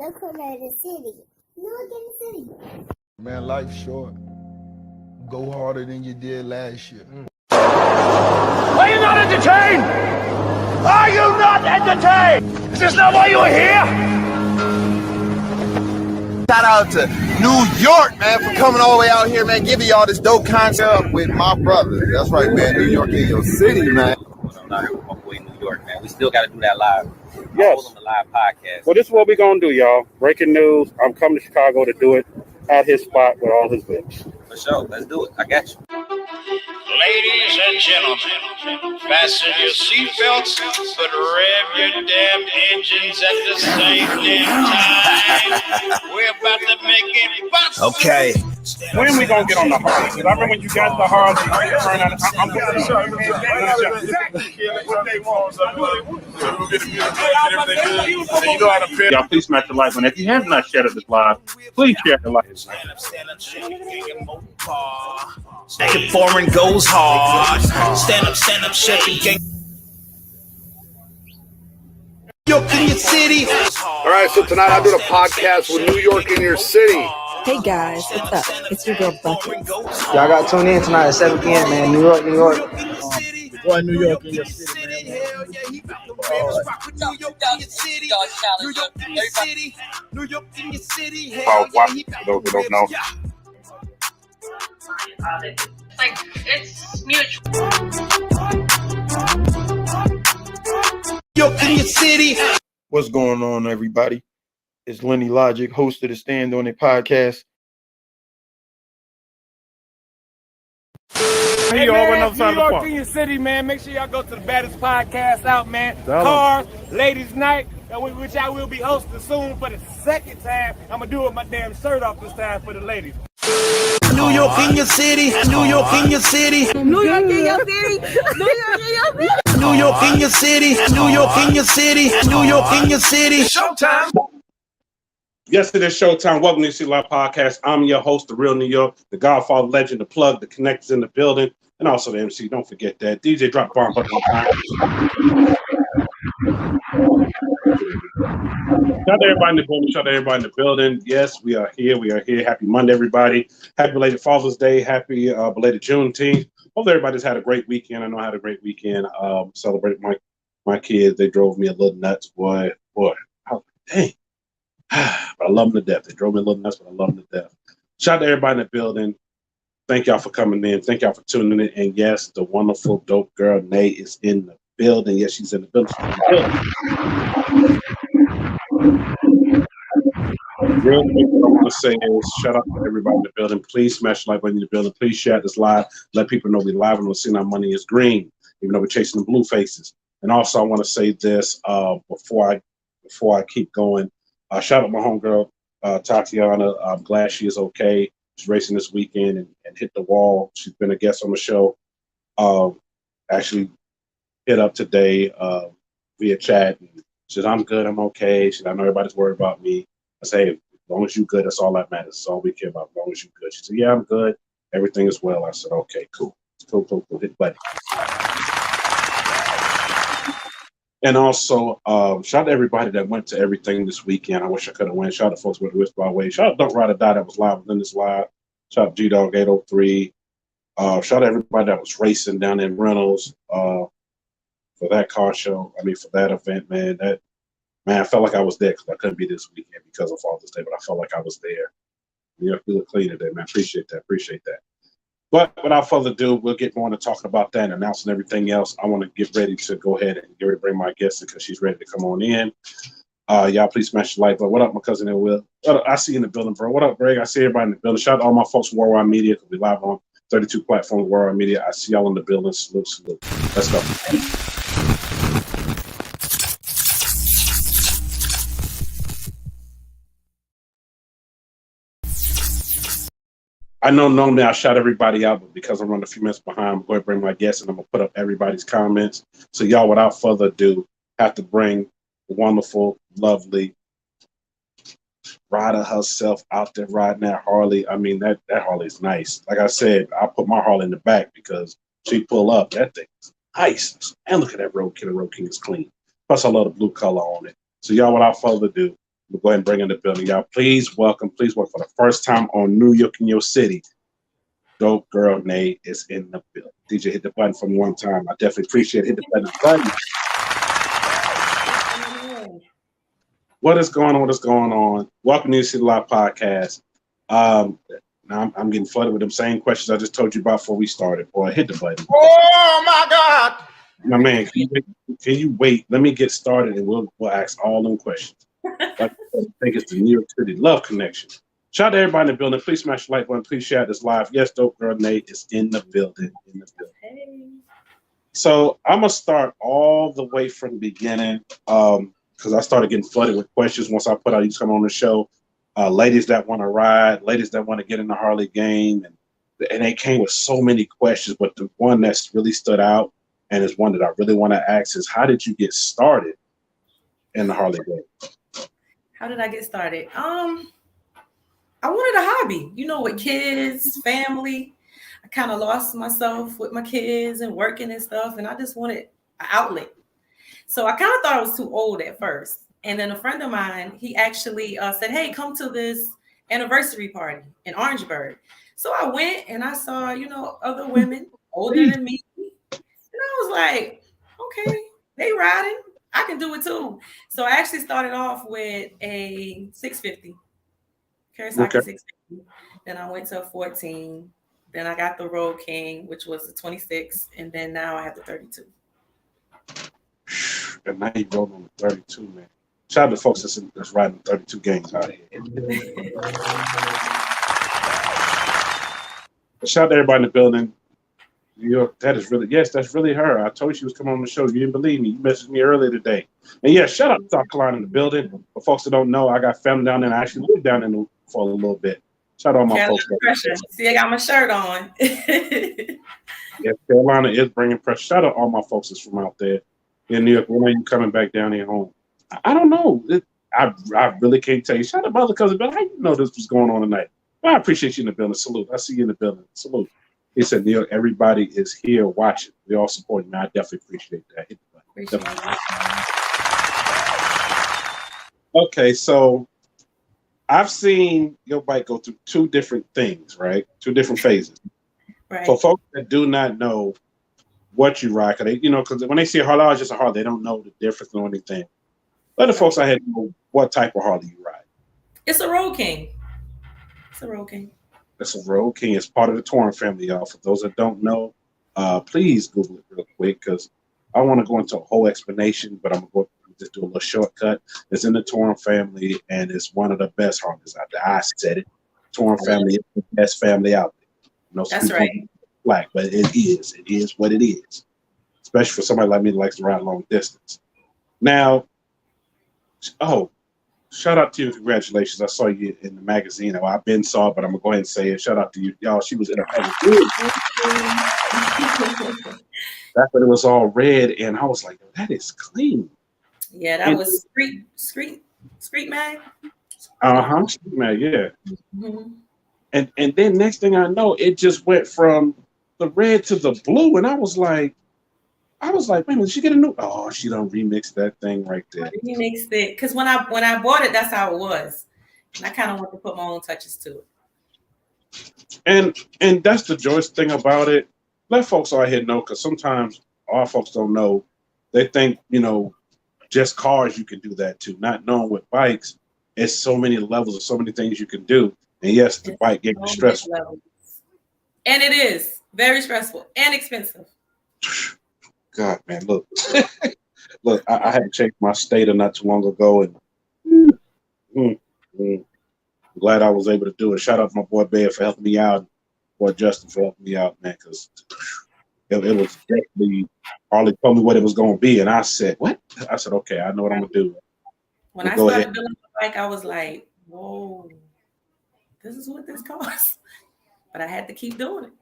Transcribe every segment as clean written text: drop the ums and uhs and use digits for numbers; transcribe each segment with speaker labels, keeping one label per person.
Speaker 1: Welcome to the city. Look in the city.
Speaker 2: Man, life's short. Go harder than you did last year.
Speaker 3: Are you not entertained? Are you not entertained? Is this not why you are here?
Speaker 4: Shout out to New York, man, for coming all the way out here, man, giving y'all this dope concept with my brother. That's right, man. New York in your city, man.
Speaker 5: I'm out here with my boy in New York, man. We still got to do that live.
Speaker 6: Yes.
Speaker 5: On the live podcast.
Speaker 6: Well, this is what we're going to do, y'all. Breaking news. I'm coming to Chicago to do it at his spot with all his whips.
Speaker 5: For sure. Let's do it. I got you.
Speaker 7: Ladies and gentlemen, fasten your seatbelts, but rev your damn engines at the same damn time. We're about to make it bust.
Speaker 4: Okay.
Speaker 6: When we going to get on the Harley? Because I remember when you got the Harley, I'm getting y'all, please smash the like button. If you have not shared this live, please share the like.
Speaker 7: Second foreign goes hard. Stand up, shut the game. New York in your city.
Speaker 4: All right, so tonight I do the podcast with New York in your city.
Speaker 8: Hey guys, what's up? It's your girl Bucket.
Speaker 9: Y'all got to tune in tonight at 7 p.m., man. New York, New York.
Speaker 2: Boy, New York in your city, man.
Speaker 6: About what, for those who don't know.
Speaker 10: Like, it's mutual.
Speaker 7: New York in your city.
Speaker 11: What's going on, everybody? It's Lenny Logic, host of the Stand On It podcast.
Speaker 12: Hey, man, New York in your city, man. Make sure y'all go to the baddest podcast out, man. Cars, Ladies Night, which I will be hosting soon for the second time. I'm going to do it with my damn shirt off this time for the ladies.
Speaker 7: New York in your city. New York in your city.
Speaker 8: New York in your city. New York in your city.
Speaker 7: New York in your city. New York in your city. New York in your city. Showtime.
Speaker 6: Yes, it is showtime. Welcome to the City Live Podcast. I'm your host, the real New York, the Godfather legend, the plug, the connectors in the building, and also the MC. Don't forget that. DJ, drop the bomb button on time. Shout out to everybody in the building. Shout out to everybody in the building. Yes, we are here. We are here. Happy Monday, everybody. Happy belated Father's Day. Happy belated Juneteenth. Hope everybody's had a great weekend. I know I had a great weekend. Celebrated my kids. They drove me a little nuts, boy. Dang. But I love them to death. They drove me a little nuts, but I love them to death. Shout out to everybody in the building. Thank y'all for coming in. Thank y'all for tuning in. And yes, the wonderful dope girl Nae is in the building. Yes, she's in the building. Real quick, what I want to say is shout out to everybody in the building. Please smash the like button in the building. Please share this live. Let people know we live and we're seeing our money is green, even though we're chasing the blue faces. And also, I want to say this before I keep going. Shout out my homegirl, Tatiana. I'm glad she is okay. She's racing this weekend and hit the wall. She's been a guest on the show. Actually hit up today via chat. And she said, I'm good. I'm okay. She said, I know everybody's worried about me. I say, hey, as long as you're good, that's all that matters. That's all we care about. As long as you're good. She said, yeah, I'm good. Everything is well. I said, okay, cool. Cool. Hit button. And also, shout out to everybody that went to everything this weekend. I wish I could have went. Shout out to folks with the Whisper Away. Shout out to Don't Ride or Die that was live within this live. Shout out to G-Dog 803. Shout out to everybody that was racing down in Reynolds for that car show. I mean, for that event, man. I felt like I was there because I couldn't be this weekend because of Father's Day, but I felt like I was there. You know, feel clean today, man. Appreciate that. But without further ado, we'll get more into talking about that and announcing everything else. I want to get ready to go ahead and get ready to bring my guest in because she's ready to come on in. Y'all, please smash the like button. What up, my cousin Will? I see you in the building, bro. What up, Greg? I see everybody in the building. Shout out to all my folks from Worldwide Media because we live on 32 platforms of Worldwide Media. I see y'all in the building. Salute. Let's go. I know normally I shout everybody out, but because I'm running a few minutes behind, I'm going to bring my guests and I'm going to put up everybody's comments. So y'all, without further ado, have to bring the wonderful, lovely rider herself out there riding that Harley. I mean, that Harley's nice. Like I said, I put my Harley in the back because she pull up. That thing is nice. And look at that Road King. The Road King is clean. Plus, I love the blue color on it. So y'all, without further ado, We'll go ahead and bring in the building. Y'all, please welcome for the first time on New York in Your City. DopeGirlNae is in the building. DJ, hit the button for me one time. I definitely appreciate it. Hit the button. What is going on? What is going on? Welcome to the City Live Podcast. Now I'm getting flooded with them same questions I just told you about before we started. Boy, hit the button.
Speaker 3: Oh my God!
Speaker 6: My man, can you wait? Let me get started and we'll ask all them questions. Like, I think it's the New York City Love Connection. Shout out to everybody in the building. Please smash the like button. Please share this live. Yes, DopeGirlNae is in the building.
Speaker 8: Hey.
Speaker 6: So I'm gonna start all the way from the beginning because I started getting flooded with questions once I put out you come on the show. Ladies that want to ride, ladies that want to get in the Harley game, and they came with so many questions. But the one that's really stood out and is one that I really want to ask is, how did you get started in the Harley game?
Speaker 8: How did I get started? I wanted a hobby, with kids, family. I kind of lost myself with my kids and working and stuff, and I just wanted an outlet. So I kind of thought I was too old at first. And then a friend of mine, he actually said, hey, come to this anniversary party in Orangeburg. So I went and I saw, other women older than me. And I was like, okay, they riding. I can do it too. So I actually started off with a 650. Kawasaki 650. Then I went to a 14. Then I got the Road King, which was the 26. And then now I have the 32.
Speaker 6: And now you rode on the 32, man. Shout out to folks that's riding 32 games out here. Shout out to everybody in the building. That is really, yes, that's really her. I told you she was coming on the show. You didn't believe me. You messaged me earlier today. And yeah, shout out to South Carolina in the building. For folks that don't know, I got family down there and I actually lived down there for a little bit. Shout out to all my folks.
Speaker 8: See, I got my shirt on.
Speaker 6: Yeah, Carolina is bringing pressure. Shout out to all my folks that's from out there in New York. When are you coming back down here home? I don't know. I really can't tell you. Shout out to my other cousin, but how you know this was going on tonight? Well, I appreciate you in the building. Salute. I see you in the building. Salute. He said, New York, everybody is here watching. We all support me. I definitely appreciate that. Okay, so I've seen your bike go through two different things, right? Two different phases.
Speaker 8: Right.
Speaker 6: For folks that do not know what you ride, because when they see a Harley, it's just a Harley. They don't know the difference or anything. Let the folks out here know what type of Harley you ride.
Speaker 8: It's a Road King. It's a Road King.
Speaker 6: It's a Road King. It's part of the Touring family, y'all. For those that don't know, please Google it real quick because I want to go into a whole explanation, but I'm going to just do a little shortcut. It's in the Touring family, and it's one of the best Harleys out there. I said it. Touring family is the best family out there.
Speaker 8: That's right.
Speaker 6: Black, but it is. It is what it is. Especially for somebody like me that likes to ride long distance. Now, shout out to you. Congratulations. I saw you in the magazine. Well, I've been saw it, but I'm going to go ahead and say it. Shout out to you. Y'all, she was in a magazine. That's when it was all red, and I was like, that is clean.
Speaker 8: Yeah, that was Street Mag.
Speaker 6: Street Mag, yeah.
Speaker 8: Mm-hmm.
Speaker 6: And then next thing I know, it just went from the red to the blue, and I was like, wait a minute, did she get a new? Oh, she done remixed that thing right there.
Speaker 8: I remixed it because when I bought it, that's how it was, and I kind of want to put my own touches to
Speaker 6: it. And that's the joyous thing about it. Let folks out here know, because sometimes our folks don't know. They think just cars you can do that too. Not knowing with bikes, it's so many levels of so many things you can do. And yes, the bike gets stressful.
Speaker 8: And it is very stressful and expensive.
Speaker 6: God, man, look. Look, I had to change my stator not too long ago, and I'm glad I was able to do it. Shout out to my boy Bear for helping me out, boy Justin for helping me out, man, because it was definitely, Harley told me what it was going to be, and I said, what? I said, okay, I know what I'm going to do.
Speaker 8: When I started building the bike, I was like, whoa, this is what this costs. But I had to keep doing it.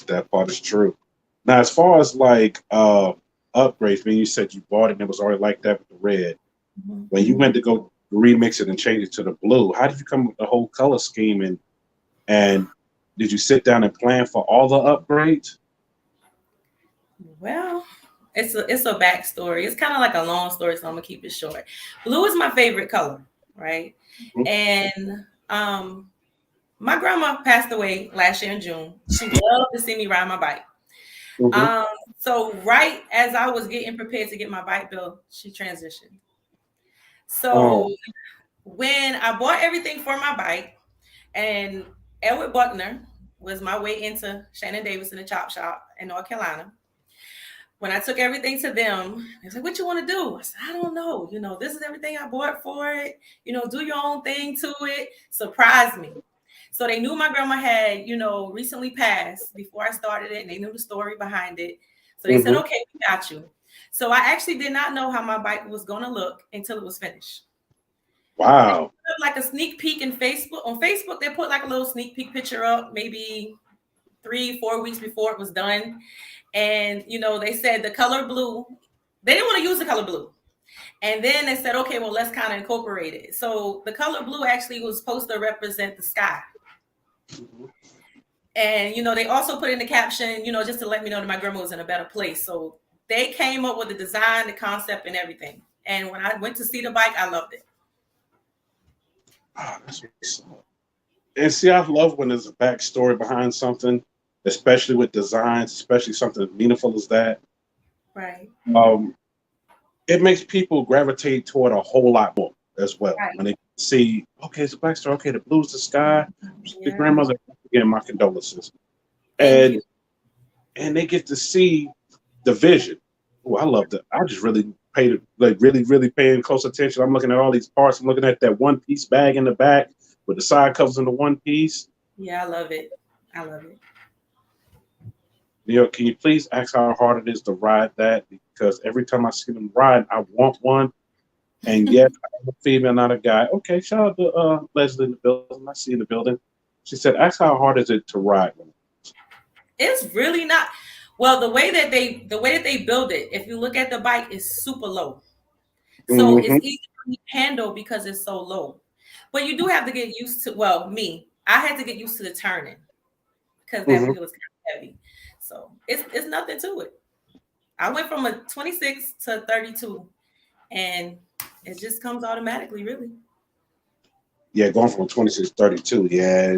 Speaker 6: That part is true. Now, as far as like upgrades, you said you bought it and it was already like that with the red. Mm-hmm. When you went to go remix it and change it to the blue, how did you come up with the whole color scheme? And did you sit down and plan for all the upgrades?
Speaker 8: Well, It's a backstory. It's kind of like a long story, so I'm gonna keep it short. Blue is my favorite color, right? And my grandma passed away last year in June. She loved to see me ride my bike. So right as I was getting prepared to get my bike built, she transitioned. So when I bought everything for my bike, and Edward Buckner was my way into Shannon Davis in the chop shop in North Carolina. When I took everything to them, they was like, "What you want to do?" I said, "I don't know. You know, this is everything I bought for it. You know, do your own thing to it. Surprise me." So they knew my grandma had, you know, recently passed before I started it, and they knew the story behind it. So they said, "Okay, we got you." So I actually did not know how my bike was going to look until it was finished.
Speaker 6: Wow.
Speaker 8: Like a sneak peek in Facebook. On Facebook, they put like a little sneak peek picture up maybe 3-4 weeks before it was done. And, you know, they said the color blue, they didn't want to use the color blue. And then they said, okay, well, let's kind of incorporate it. So the color blue actually was supposed to represent the sky. And, you know, they also put in the caption, you know, just to let me know that my grandma was in a better place. So they came up with the design, the concept, and everything. And when I went to see the bike, I loved it.
Speaker 6: Oh, that's awesome. And see, I love when there's a backstory behind something, especially with designs, especially something as meaningful as that.
Speaker 8: Right.
Speaker 6: It makes people gravitate toward a whole lot more as well.
Speaker 8: Right.
Speaker 6: When they see, okay, it's a backstory, okay, the blue's the sky, the grandmother, again, my condolences. And they get to see the vision. Oh, I love that. I just really paid really paying close attention. I'm looking at all these parts. I'm looking at that one piece bag in the back with the side covers in the one piece.
Speaker 8: Yeah, I love it. I love it.
Speaker 6: Neil, can you please ask how hard it is to ride that? Because every time I see them ride, I want one. And yes, I'm a female, not a guy. Okay, shout out to Leslie in the building. I see you in the building. She said, ask how hard is it to ride one?
Speaker 8: It's really not. Well, the way that they build it, if you look at the bike, is super low. So it's easy to handle because it's so low. But you do have to get used to, well, I had to get used to the turning because that wheel was kind of heavy. So it's nothing to it. I went from a 26 to 32 and it just comes automatically, really.
Speaker 6: Yeah, going from 26 to 32, yeah,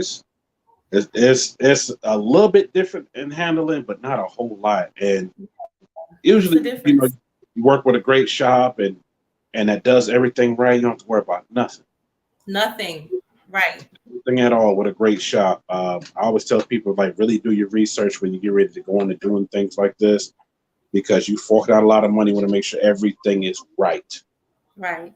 Speaker 6: it's a little bit different in handling, but not a whole lot. And usually, you know, you work with a great shop and that does everything right. You don't have to worry about nothing.
Speaker 8: Nothing, right?
Speaker 6: Nothing at all with a great shop. I always tell people, like, really do your research when you get ready to go into doing things like this, because you fork out a lot of money. You want to make sure everything is right.
Speaker 8: Right.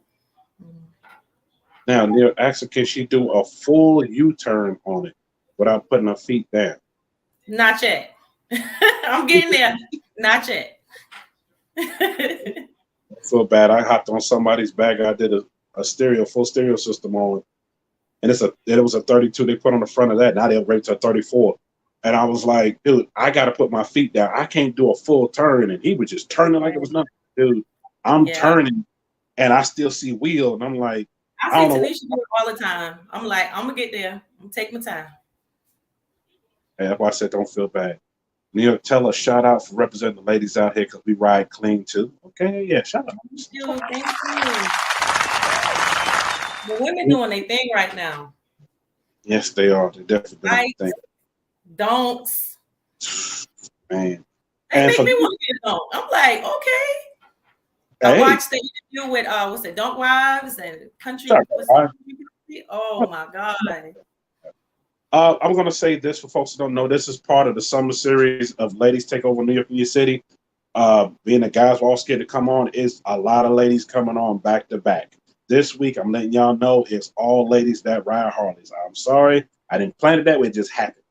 Speaker 6: Now, Neil asked her, can she do a full U-turn on it without putting her feet down?
Speaker 8: Not yet. I'm getting there. Not yet.
Speaker 6: I feel bad. I hopped on somebody's bag. I did a full stereo system on, and it was a 32. They put on the front of that. Now they'll rate to a 34. And I was like, dude, I got to put my feet down. I can't do a full turn. And he was just turning like it was nothing. Dude, I'm turning, and I still see wheel, and I'm like,
Speaker 8: I see Tanisha do it all the time. I'm like, I'm gonna get there. I'm gonna take my time.
Speaker 6: And that's why I said don't feel bad. Neil, tell a shout out for representing the ladies out here because we ride clean too. Okay, yeah, shout out.
Speaker 8: Thank you. The women doing their thing right now.
Speaker 6: Yes, they are. They definitely doing their thing.
Speaker 8: Don'ts.
Speaker 6: Man.
Speaker 8: They make me want to get a don't. I'm like, okay. I watched the interview with Don't Wives and Country. Oh my God.
Speaker 6: I'm gonna say this for folks who don't know. This is part of the summer series of Ladies Take Over New York in Your City. Being the guys were all scared to come on, is a lot of ladies coming on back to back. This week, I'm letting y'all know it's all ladies that ride Harleys. I'm sorry, I didn't plan it that way. It just happened.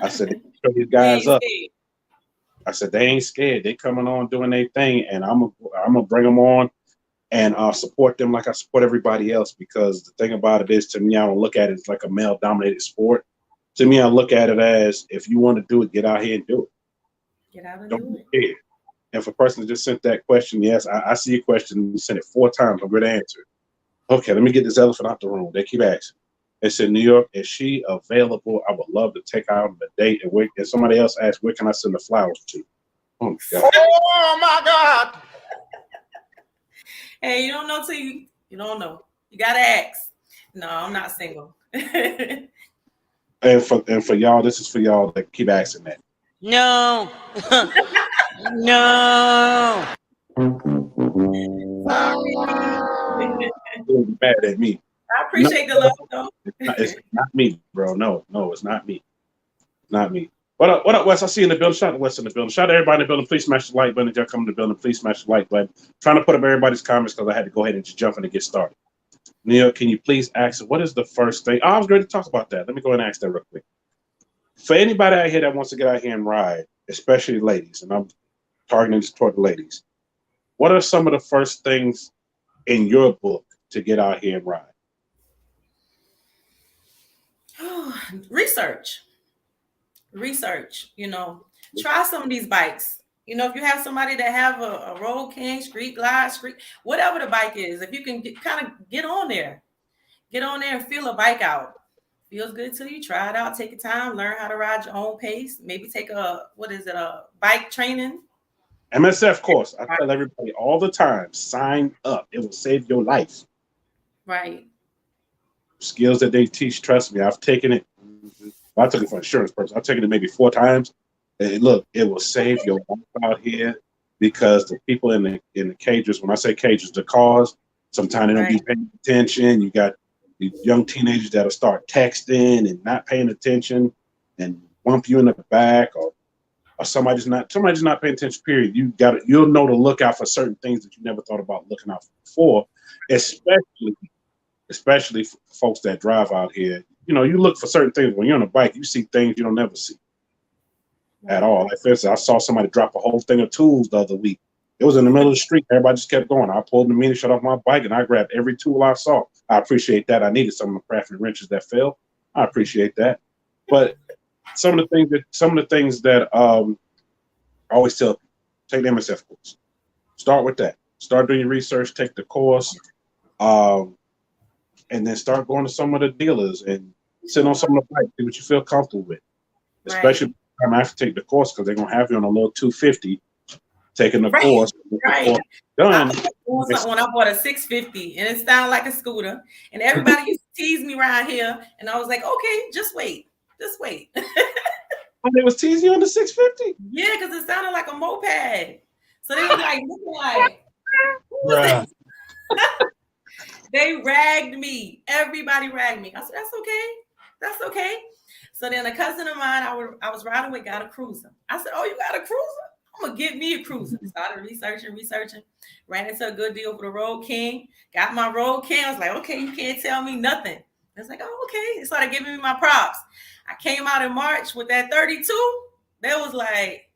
Speaker 6: I said, show these guys up. I said, they ain't scared. They coming on doing their thing, and I'm gonna bring them on and support them like I support everybody else, because the thing about it is, to me, I don't look at it as like a male-dominated sport. To me, I look at it as, if you want to do it, get out here and do it.
Speaker 8: Get out and
Speaker 6: don't do it. And for a person that just sent that question, yes, I see your question. You sent it 4 times. I'm going to answer it. Okay, let me get this elephant out the room. They keep asking. They said, New York, is she available? I would love to take her out on a date. And somebody else asked, where can I send the flowers to? Oh, God.
Speaker 3: Oh my God!
Speaker 8: Hey, you don't know till you don't know. You gotta ask. No, I'm not single.
Speaker 6: And for y'all, this is for y'all that keep asking that.
Speaker 3: No. No.
Speaker 6: Don't be mad at me.
Speaker 8: I appreciate the love, though.
Speaker 6: It's not me, bro. No, it's not me. Not me. What up, Wes? I see you in the building. Shout out to Wes in the building. Shout out to everybody in the building. Please smash the like button. If y'all come to the building, please smash the like button. Trying to put up everybody's comments because I had to go ahead and just jump in and get started. Neil, can you please ask what is the first thing? I was ready to talk about that. Let me go ahead and ask that real quick. For anybody out here that wants to get out here and ride, especially ladies, and I'm targeting this toward the ladies, what are some of the first things in your book to get out here and ride?
Speaker 8: Research, try some of these bikes. If you have somebody that have a Road King, Street Glide, whatever the bike is, if you can get on there and feel a bike out. Feels good till you try it out, take your time, learn how to ride your own pace, maybe take a bike training.
Speaker 6: MSF course. I tell everybody all the time, sign up. It will save your life.
Speaker 8: Right.
Speaker 6: Skills that they teach, trust me, I've taken it. I took it for insurance purposes. I've taken it maybe 4 times. And look, it will save your life out here because the people in the cages, when I say cages, the cars, sometimes they don't be paying attention. You got these young teenagers that'll start texting and not paying attention and bump you in the back, or somebody's not paying attention, period. You'll know to look out for certain things that you never thought about looking out for before, especially for folks that drive out here. You look for certain things. When you're on a bike, you see things you don't never see at all. Like, for instance, I saw somebody drop a whole thing of tools the other week. It was in the middle of the street. Everybody just kept going. I pulled the meter shut off my bike, and I grabbed every tool I saw. I appreciate that. I needed some of the crafting wrenches that fell. I appreciate that. But some of the things that I always tell people, take the MSF course. Start with that. Start doing your research. Take the course, and then start going to some of the dealers and sit on some of the bikes. See what you feel comfortable with. Especially time after take the course, because they're gonna have you on a little 250. Taking the course, done.
Speaker 8: When I bought a 650 and it sounded like a scooter, and everybody used to tease me right here, and I was like, okay, just wait.
Speaker 6: Oh, they was teasing you on the 650?
Speaker 8: Yeah, because it sounded like a moped. So they were like looking like, they ragged me. Everybody ragged me. I said, that's okay. So then a cousin of mine I was riding with got a cruiser. I said, oh, you got a cruiser? I'm gonna get me a cruiser. Started researching, ran into a good deal for the Road King, got my Road King. I was like, okay, you can't tell me nothing. I was like, oh, okay. They started giving me my props. I came out in March with that 32. They was like,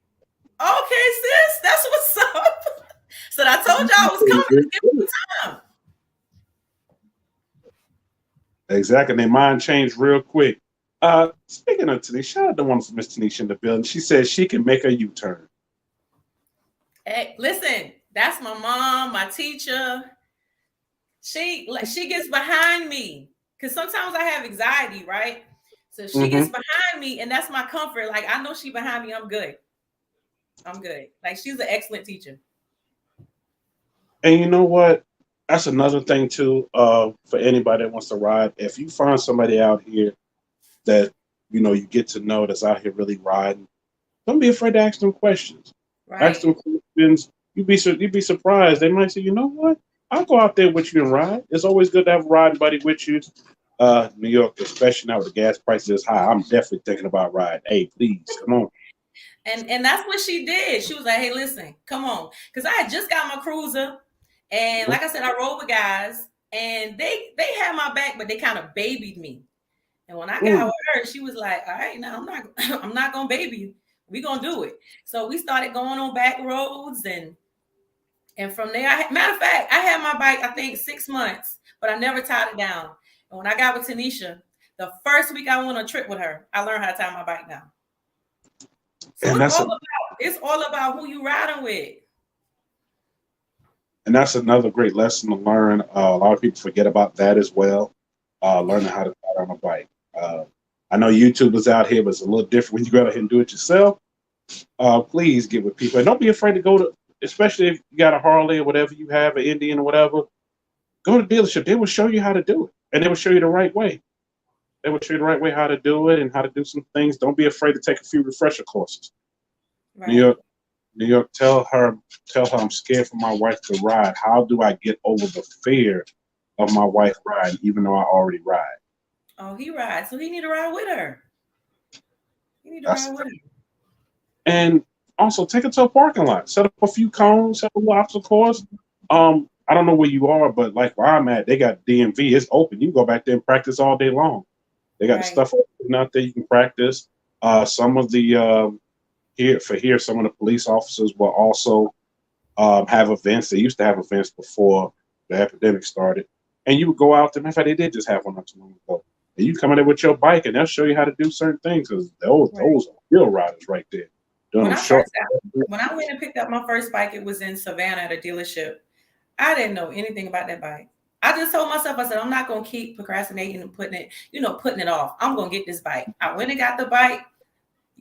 Speaker 8: okay, sis, that's what's up. So I told y'all I was coming to give me time.
Speaker 6: Exactly. Their mind changed real quick. Speaking of Tanisha, shout out to one from Miss Tanisha in the building. She says she can make a U-turn.
Speaker 8: Hey, listen, that's my mom, my teacher. She gets behind me because sometimes I have anxiety, right? So she gets behind me, and that's my comfort. Like, I know she behind me. I'm good. Like, she's an excellent teacher.
Speaker 6: And you know what? That's another thing too. For anybody that wants to ride, if you find somebody out here that you get to know that's out here really riding, don't be afraid to ask them questions. Right. Ask them questions. You'd be surprised. They might say, you know what? I'll go out there with you and ride. It's always good to have a riding buddy with you. New York, especially now with the gas prices high, I'm definitely thinking about riding. Hey, please, come on.
Speaker 8: And that's what she did. She was like, hey, listen, come on. Because I had just got my cruiser. And like I said, I rode with guys. And they had my back, but they kind of babied me. And when I got with her, she was like, all right, now I'm not gonna baby you. We're gonna do it. So we started going on back roads, and from there, matter of fact, I had my bike, I think 6 months, but I never tied it down. And when I got with Tanisha, the first week I went on a trip with her, I learned how to tie my bike down. So it's all about who you riding with.
Speaker 6: And that's another great lesson to learn. A lot of people forget about that as well. Learning how to tie on a bike. I know YouTube is out here, but it's a little different when you go out here and do it yourself. please get with people. And don't be afraid to go to, especially if you got a Harley or whatever you have, an Indian or whatever, go to the dealership. They will show you how to do it. And they will show you the right way. They will show you the right way how to do it and how to do some things. Don't be afraid to take a few refresher courses.
Speaker 8: Right.
Speaker 6: New York, tell her I'm scared for my wife to ride. How do I get over the fear of my wife riding, even though I already ride?
Speaker 8: Oh, he rides, so he need to ride with her. Ride with her.
Speaker 6: And also take it to a parking lot. Set up a few cones, set up a little obstacle course. I don't know where you are, but like where I'm at, they got DMV. It's open. You can go back there and practice all day long. They got the stuff open out there. You can practice. Some of the some of the police officers will also have events. They used to have events before the epidemic started, and you would go out there. Matter of fact, they did just have one not too long ago. And you come in there with your bike, and they'll show you how to do certain things because those are real riders right there.
Speaker 8: When I went and picked up my first bike, it was in Savannah at a dealership. I didn't know anything about that bike. I just told myself, I said, I'm not going to keep procrastinating and putting it off. I'm going to get this bike. I went and got the bike,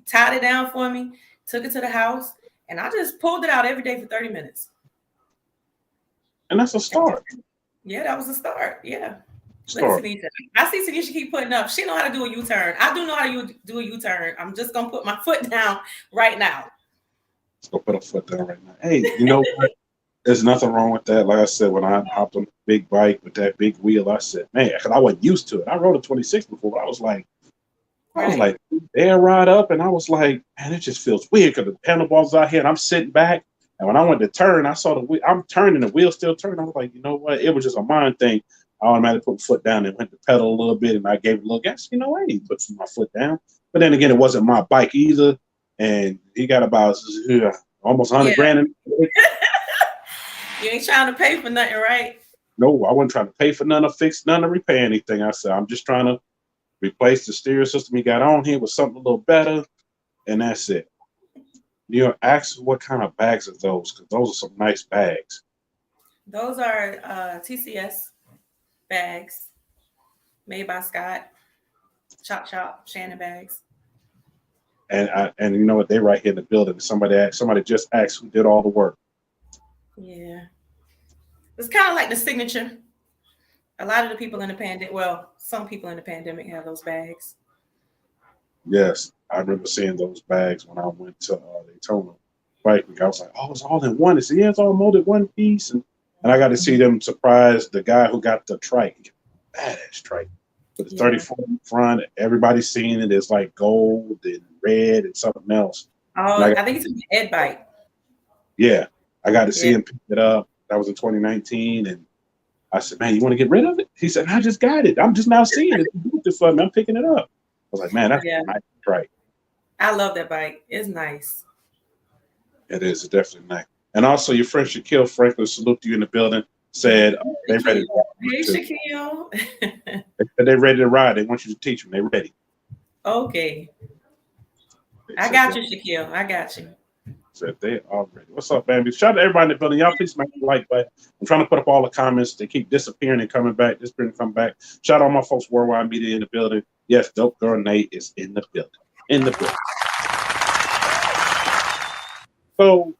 Speaker 8: tied it down for me, took it to the house, and I just pulled it out every day for 30 minutes.
Speaker 6: And that's a start.
Speaker 8: Yeah, that was a start. Yeah. I see Tanisha keep putting up. She know how to do a U-turn. I do know how to do a U-turn. I'm just going to put my foot down right now.
Speaker 6: Let's go put a foot down right now. Hey, you know what? There's nothing wrong with that. Like I said, when I hopped on the big bike with that big wheel, I said, man, because I wasn't used to it. I rode a 26 before, but I was like, air ride up, and I was like, man, it just feels weird because the handlebars out here, and I'm sitting back, and when I went to turn, I saw the wheel. I'm turning, the wheel still turning. I was like, you know what? It was just a mind thing. I automatically put my foot down and went to pedal a little bit, and I gave it a little gas. You know, I ain't put my foot down. But then again, it wasn't my bike either, and he got about almost 100 grand in it.
Speaker 8: You ain't trying to pay for nothing, right?
Speaker 6: No, I wasn't trying to pay for none or fix none or repair anything. I said, I'm just trying to replace the stereo system he got on here with something a little better, and that's it. You know, ask what kind of bags are those, because those are some nice bags.
Speaker 8: Those are TCS bags made by Scott. Chop, Shannon bags.
Speaker 6: And you know what? They right here in the building. Somebody just asked who did all the work.
Speaker 8: Yeah. It's kind of like the signature. A lot of the people in the pandemic, some people in the pandemic have those bags.
Speaker 6: Yes, I remember seeing those bags when I went to Daytona Bike Week. I was like, oh, it's all in one. They said, yeah, it's all molded one piece. And I got to see them surprise the guy who got the trike. Badass trike. With the 34 in front, everybody's seeing it. It's like gold and red and something else.
Speaker 8: Oh, I think it's an Ed bike.
Speaker 6: Yeah, I got to see him pick it up. That was in 2019. And I said, man, you want to get rid of it? He said, I just got it. I'm just now seeing it. I'm picking it up. I was like, man, that's a nice trike.
Speaker 8: I love that bike. It's nice.
Speaker 6: It is. It's definitely nice. And also, your friend Shaquille Franklin, salute to you in the building, said they're ready to ride.
Speaker 8: Hey, Shaquille.
Speaker 6: They said they're ready to ride. They want you to teach them. They're ready.
Speaker 8: Okay. I got you, Shaquille. I got you.
Speaker 6: Said they are ready. What's up, Bambi? Shout out to everybody in the building. Y'all please smash the like button. I'm trying to put up all the comments. They keep disappearing and coming back, disappearing and coming back. Shout out all my folks worldwide media in the building. Yes, DopeGirlNae is in the building. So,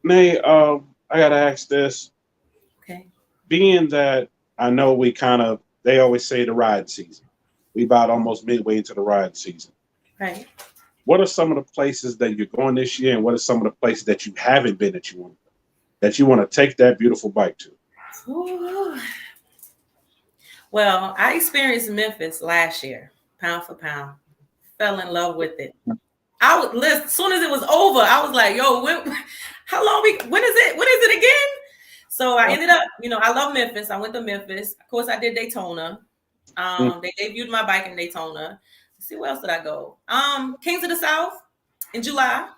Speaker 6: Nae, I gotta ask this.
Speaker 8: Okay.
Speaker 6: Being that I know they always say the ride season. We about almost midway into the ride season.
Speaker 8: Right.
Speaker 6: What are some of the places that you're going this year, and what are some of the places that you haven't been that you want to take that beautiful bike to?
Speaker 8: Ooh. Well, I experienced Memphis last year, pound for pound. Fell in love with it. I would listen as soon as it was over. I was like, "Yo, when is it again?" So I ended up, I love Memphis. I went to Memphis. Of course, I did Daytona. They debuted my bike in Daytona. Let's see, where else did I go? Kings of the South in July.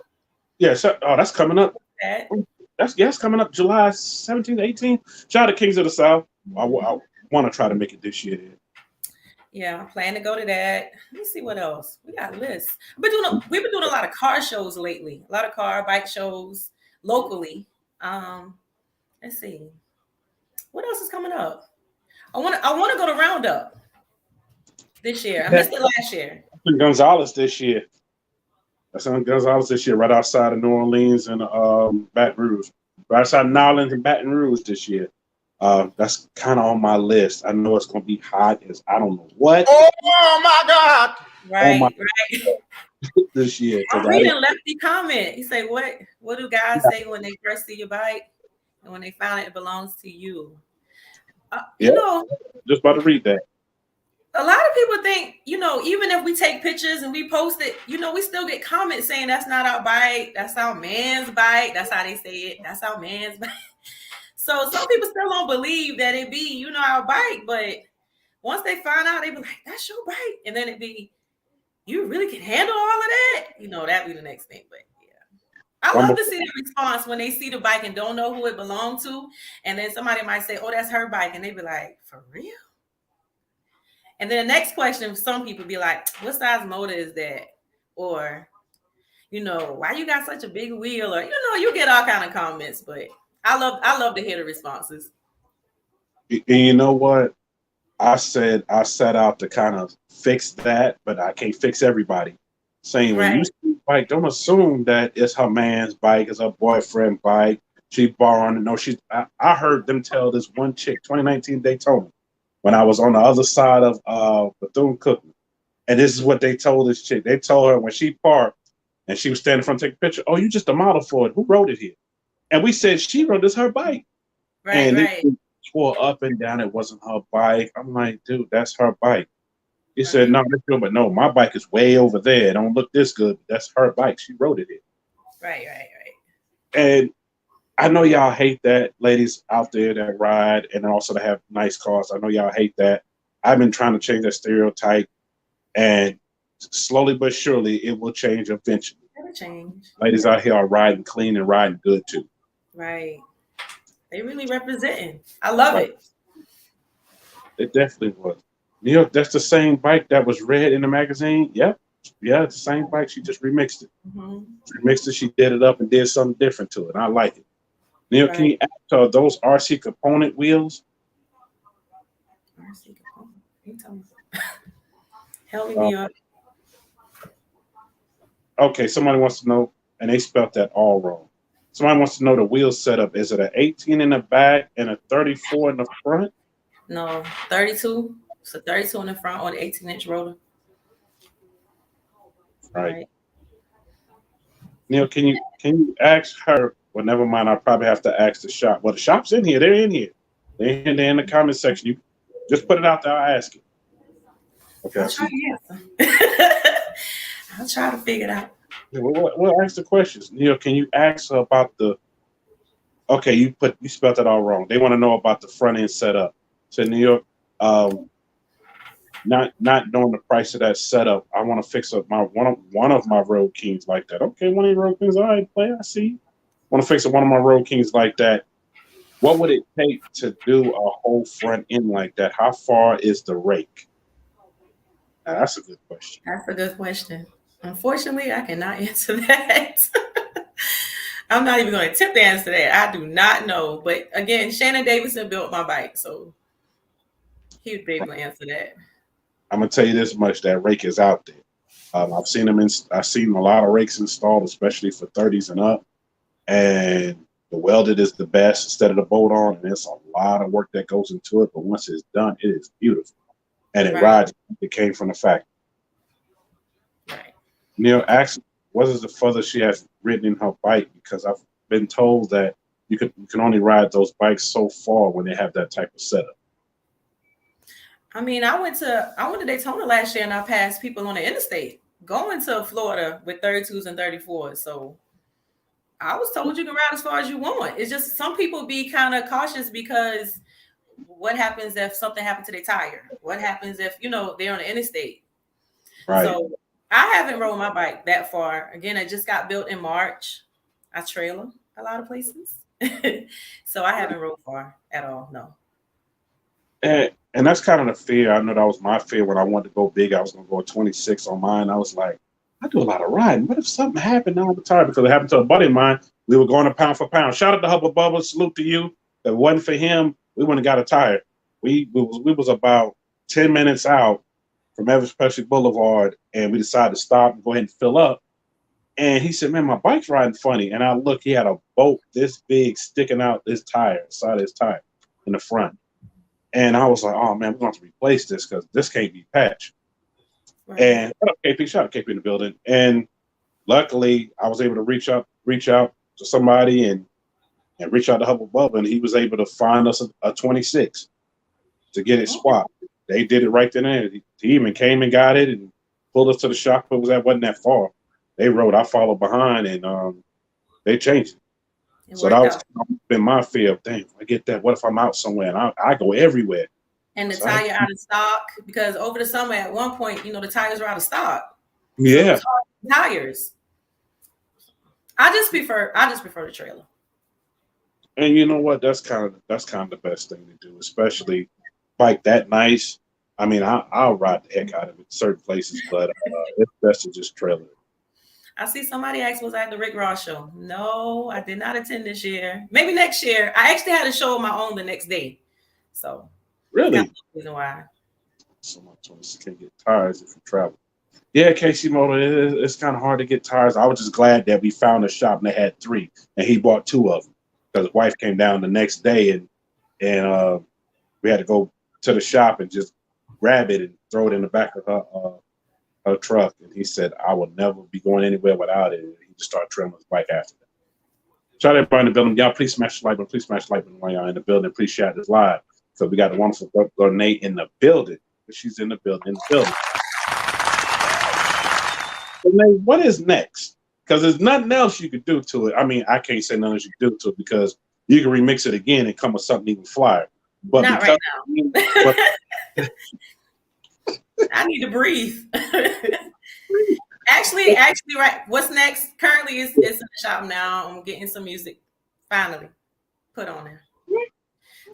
Speaker 6: Yeah, that's coming up. That's coming up July 17th, 18th. Shout out to Kings of the South. I want to try to make it this year.
Speaker 8: Yeah, I plan to go to that. Let me see what else. We got lists. We've been doing a lot of car shows lately. A lot of bike shows locally. Let's see. What else is coming up? I want to go to Roundup this year. I missed it last year.
Speaker 6: Gonzalez this year. That's on Gonzalez this year, right outside of New Orleans and Baton Rouge. Right outside of New Orleans and Baton Rouge this year. That's kind of on my list. I know it's going to be hot as I don't know what.
Speaker 4: Oh my God!
Speaker 8: Right,
Speaker 6: my
Speaker 8: right.
Speaker 6: this year.
Speaker 8: I'm reading Lefty comment. He say, what do guys say when they first see your bike and when they find it belongs to you? You know,
Speaker 6: just about to read that.
Speaker 8: A lot of people think, even if we take pictures and we post it, we still get comments saying that's not our bike. That's our man's bike. That's how they say it. That's our man's bike. So some people still don't believe that it be, our bike. But once they find out, they be like, that's your bike. And then it be, you really can handle all of that? That'd be the next thing. But yeah, I love to see the response when they see the bike and don't know who it belonged to. And then somebody might say, oh, that's her bike. And they be like, for real? And then the next question, some people be like, what size motor is that? Or, why you got such a big wheel? Or, you get all kind of comments, but I love to hear the responses.
Speaker 6: And you know what? I set out to kind of fix that, but I can't fix everybody. Saying when you see a bike, don't assume that it's her man's bike, it's her boyfriend's bike. She borrowed it. No, I heard them tell this one chick, 2019 Daytona, when I was on the other side of Bethune-Cookman. And this is what they told this chick. They told her when she parked and she was standing in front to take a picture, oh, you just a model for it. Who wrote it here? And we said, she wrote this her bike. And it swore up and down it wasn't her bike. I'm like, dude, that's her bike. He said, no, that's good, but no, my bike is way over there. It don't look this good. That's her bike. She wrote it here.
Speaker 8: Right.
Speaker 6: And I know y'all hate that, ladies out there that ride and also to have nice cars. I know y'all hate that. I've been trying to change that stereotype, and slowly but surely it will change eventually.
Speaker 8: It'll change.
Speaker 6: Ladies out here are riding clean and riding good too.
Speaker 8: Right. They really representing. I love it.
Speaker 6: It definitely was. That's the same bike that was red in the magazine. Yep. Yeah, it's the same bike. She just remixed it.
Speaker 8: Mm-hmm.
Speaker 6: Remixed it. She did it up and did something different to it. I like it. Neil, can you ask those RC component wheels?
Speaker 8: RC component. You tell me. Help me up.
Speaker 6: Okay, somebody wants to know, and they spelled that all wrong. Somebody wants to know the wheel setup. Is it an 18 in the back and a 34 in the front?
Speaker 8: No, 32. So 32 in the front on the 18-inch rotor.
Speaker 6: Right. Neil, can you ask her? Well, never mind. I'll probably have to ask the shop. Well, the shop's in here. They're in here. They're in the comment section. You just put it out there. I'll ask it. Okay.
Speaker 8: I'll try to figure it out.
Speaker 6: We'll ask the questions. Neil, can you ask her about the? Okay, you spelled that all wrong. They want to know about the front end setup. So Neil, not knowing the price of that setup, I want to fix up my one of my Road Kings like that. Okay, one of your Road Kings. All right, play. I see. Want to fix up one of my Road Kings like that. What would it take to do a whole front end like that? How far is the rake? Now, that's a good question.
Speaker 8: That's a good question. Unfortunately, I cannot answer that. I'm not even going to attempt to answer that. I do not know. But again, Shannon Davidson built my bike, so he would be able to answer that.
Speaker 6: I'm gonna tell you this much: that rake is out there. I've seen them. I've seen a lot of rakes installed, especially for 30s and up. And the welded is the best instead of the bolt on, and it's a lot of work that goes into it. But once it's done, it is beautiful, and it rides. It came from the factory.
Speaker 8: Right.
Speaker 6: Neil asked, "What is the furthest she has ridden in her bike?" Because I've been told that you can only ride those bikes so far when they have that type of setup.
Speaker 8: I mean, I went to Daytona last year, and I passed people on the interstate going to Florida with 32s and 34s. So I was told you can ride as far as you want. It's just some people be kind of cautious because what happens if something happened to their tire? What happens if, they're on the interstate?
Speaker 6: Right.
Speaker 8: So I haven't rode my bike that far. Again, it just got built in March. I trailer a lot of places. So I haven't rode far at all, no.
Speaker 6: And that's kind of the fear. I know that was my fear when I wanted to go big. I was going to go 26 on mine. I was like, I do a lot of riding. What if something happened all the time? Because it happened to a buddy of mine. We were going to pound for pound. Shout out to Hubba Bubba. Salute to you. If it wasn't for him, we wouldn't have got a tire. We was about 10 minutes out from Evans Specialty Boulevard, and we decided to stop and go ahead and fill up. And he said, man, my bike's riding funny. And I look, he had a bolt this big sticking out his tire, side of his tire in the front. And I was like, oh man, we're going to replace this because this can't be patched. Right. And shout out KP in the building. And luckily I was able to reach out to somebody and reach out to Hubble Bubba, and he was able to find us a 26 to get it swapped. They did it right then and there. He even came and got it and pulled us to the shop. It wasn't that far. They rode, I followed behind, and they changed it. So that was been my fear of, dang, if I get that, what if I'm out somewhere? And I go everywhere.
Speaker 8: And the tire out of stock, because over the summer at one point, the tires were out of stock.
Speaker 6: Yeah.
Speaker 8: So tires. I just prefer the trailer.
Speaker 6: And you know what? That's kind of the best thing to do, especially bike that nice. I mean, I'll ride the heck out of it certain places, but it's best to just trailer it.
Speaker 8: I see somebody asked, was I at the Rick Ross show? No, I did not attend this year. Maybe next year. I actually had a show of my own the next day. So
Speaker 6: really,
Speaker 8: that's the reason why.
Speaker 6: So much you can't get tires if you travel. Yeah, Casey Motor, it's kind of hard to get tires. I was just glad that we found a shop and they had 3, and he bought 2 of them because his wife came down the next day and we had to go to the shop and just grab it and throw it in the back of her truck. And he said, I will never be going anywhere without it. And he just started trimming his bike after that. Shout out everybody in the building. Y'all, please smash the like button. Please smash the like button while y'all in the building. Please share this live. So we got the wonderful Girl Nae in the building. She's in the building. So, Nae, what is next? Because there's nothing else you could do to it. I mean, I can't say nothing else you can do to it because you can remix it again and come with something even flyer. But
Speaker 8: not right now. I need to breathe. actually, right. What's next? Currently, it's in the shop now. I'm getting some music finally put on there.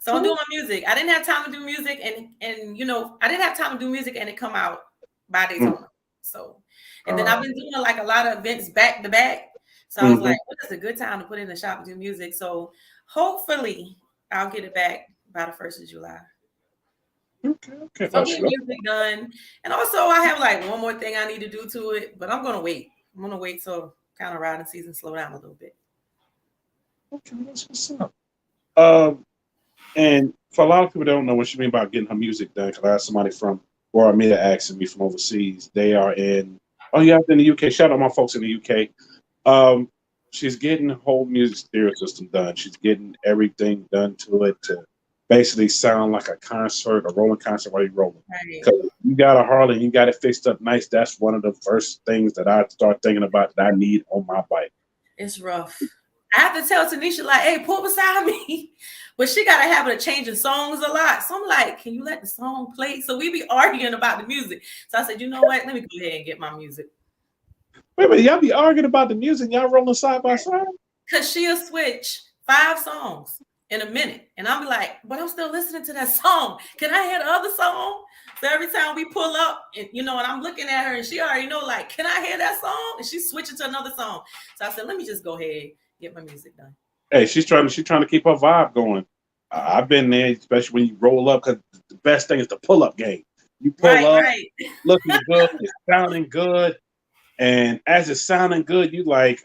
Speaker 8: So I'm doing my music. I didn't have time to do music, and I didn't have time to do music, and it come out by Daytona. So, and then I've been doing like a lot of events back to back. So I was like, well, it's a good time to put in the shop and do music. So hopefully, I'll get it back by the 1st of July. Okay. So get music done, and also I have like one more thing I need to do to it, but I'm gonna wait. I'm gonna wait till kind of riding season slow down a little bit.
Speaker 6: Okay, that's what's up. And for a lot of people that don't know what she mean by getting her music done, because I had somebody from Armida asking me from overseas. They are in in the UK. Shout out my folks in the UK. She's getting the whole music stereo system done. She's getting everything done to it to basically sound like a concert, a rolling concert while you're rolling. Because you got a Harley, you got it fixed up nice. That's one of the first things that I start thinking about that I need on my bike.
Speaker 8: It's rough. I have to tell Tanisha, like, hey, pull beside me. But she got a habit of changing songs a lot. So I'm like, can you let the song play? So we be arguing about the music. So I said, you know what? Let me go ahead and get my music.
Speaker 6: Wait a minute, y'all be arguing about the music, y'all rolling side by side?
Speaker 8: Because she'll switch 5 songs in a minute. And I'll be like, but I'm still listening to that song. Can I hear the other song? So every time we pull up, and I'm looking at her and she already know, like, can I hear that song? And she's switching to another song. So I said, let me just go ahead and get my music done.
Speaker 6: Hey, she's trying to keep her vibe going. I've been there, especially when you roll up, because the best thing is the pull-up game. You pull up, looking good, it's sounding good. And as it's sounding good, you like,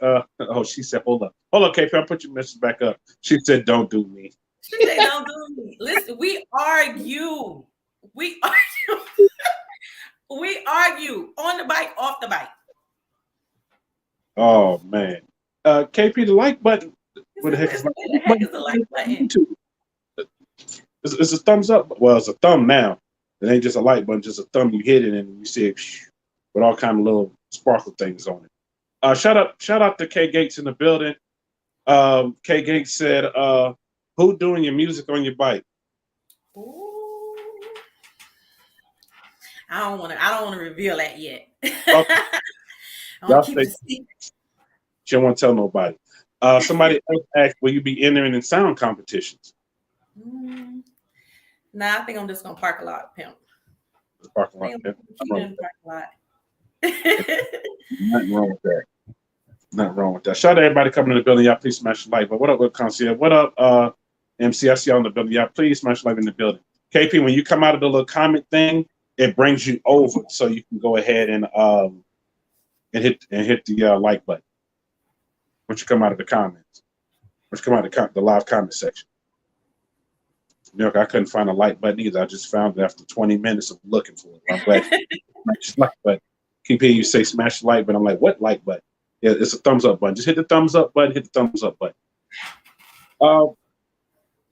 Speaker 6: she said, hold up, KP, I'll put your message back up. She said, don't do me.
Speaker 8: She said, don't do me. Listen, we argue. We argue on the bike, off the bike.
Speaker 6: Oh, man. KP, the like button. What the heck is
Speaker 8: the like button?
Speaker 6: It's a thumbs up. Well, it's a thumb now. It ain't just a like button, just a thumb. You hit it and you see it with all kind of little sparkle things on it. Shout out to K Gates in the building. K Gates said, who doing your music on your bike?
Speaker 8: Ooh. I don't want to reveal that yet.
Speaker 6: Okay.
Speaker 8: I'll keep it secret.
Speaker 6: She don't want to tell nobody. Somebody else asked, will you be entering in sound competitions?
Speaker 8: Nah, I think I'm just gonna park a lot, pimp.
Speaker 6: Park a lot, pimp.
Speaker 8: Nothing
Speaker 6: wrong with that. Nothing wrong with that. Shout out to everybody coming in the building. Y'all please smash the like. But what up, with Concierge? What up, MC? I see y'all in the building. Y'all please smash the like in the building. KP, when you come out of the little comment thing, it brings you over, so you can go ahead and hit the like button. Once you come out of the comments, once you come out of the live comment section. New York, I couldn't find a like button either. I just found it after 20 minutes of looking for it. I'm glad you smash the like button. Keep hearing you say smash the like button. I'm like, what like button? Yeah, it's a thumbs up button. Just hit the thumbs up button. Hit the thumbs up button.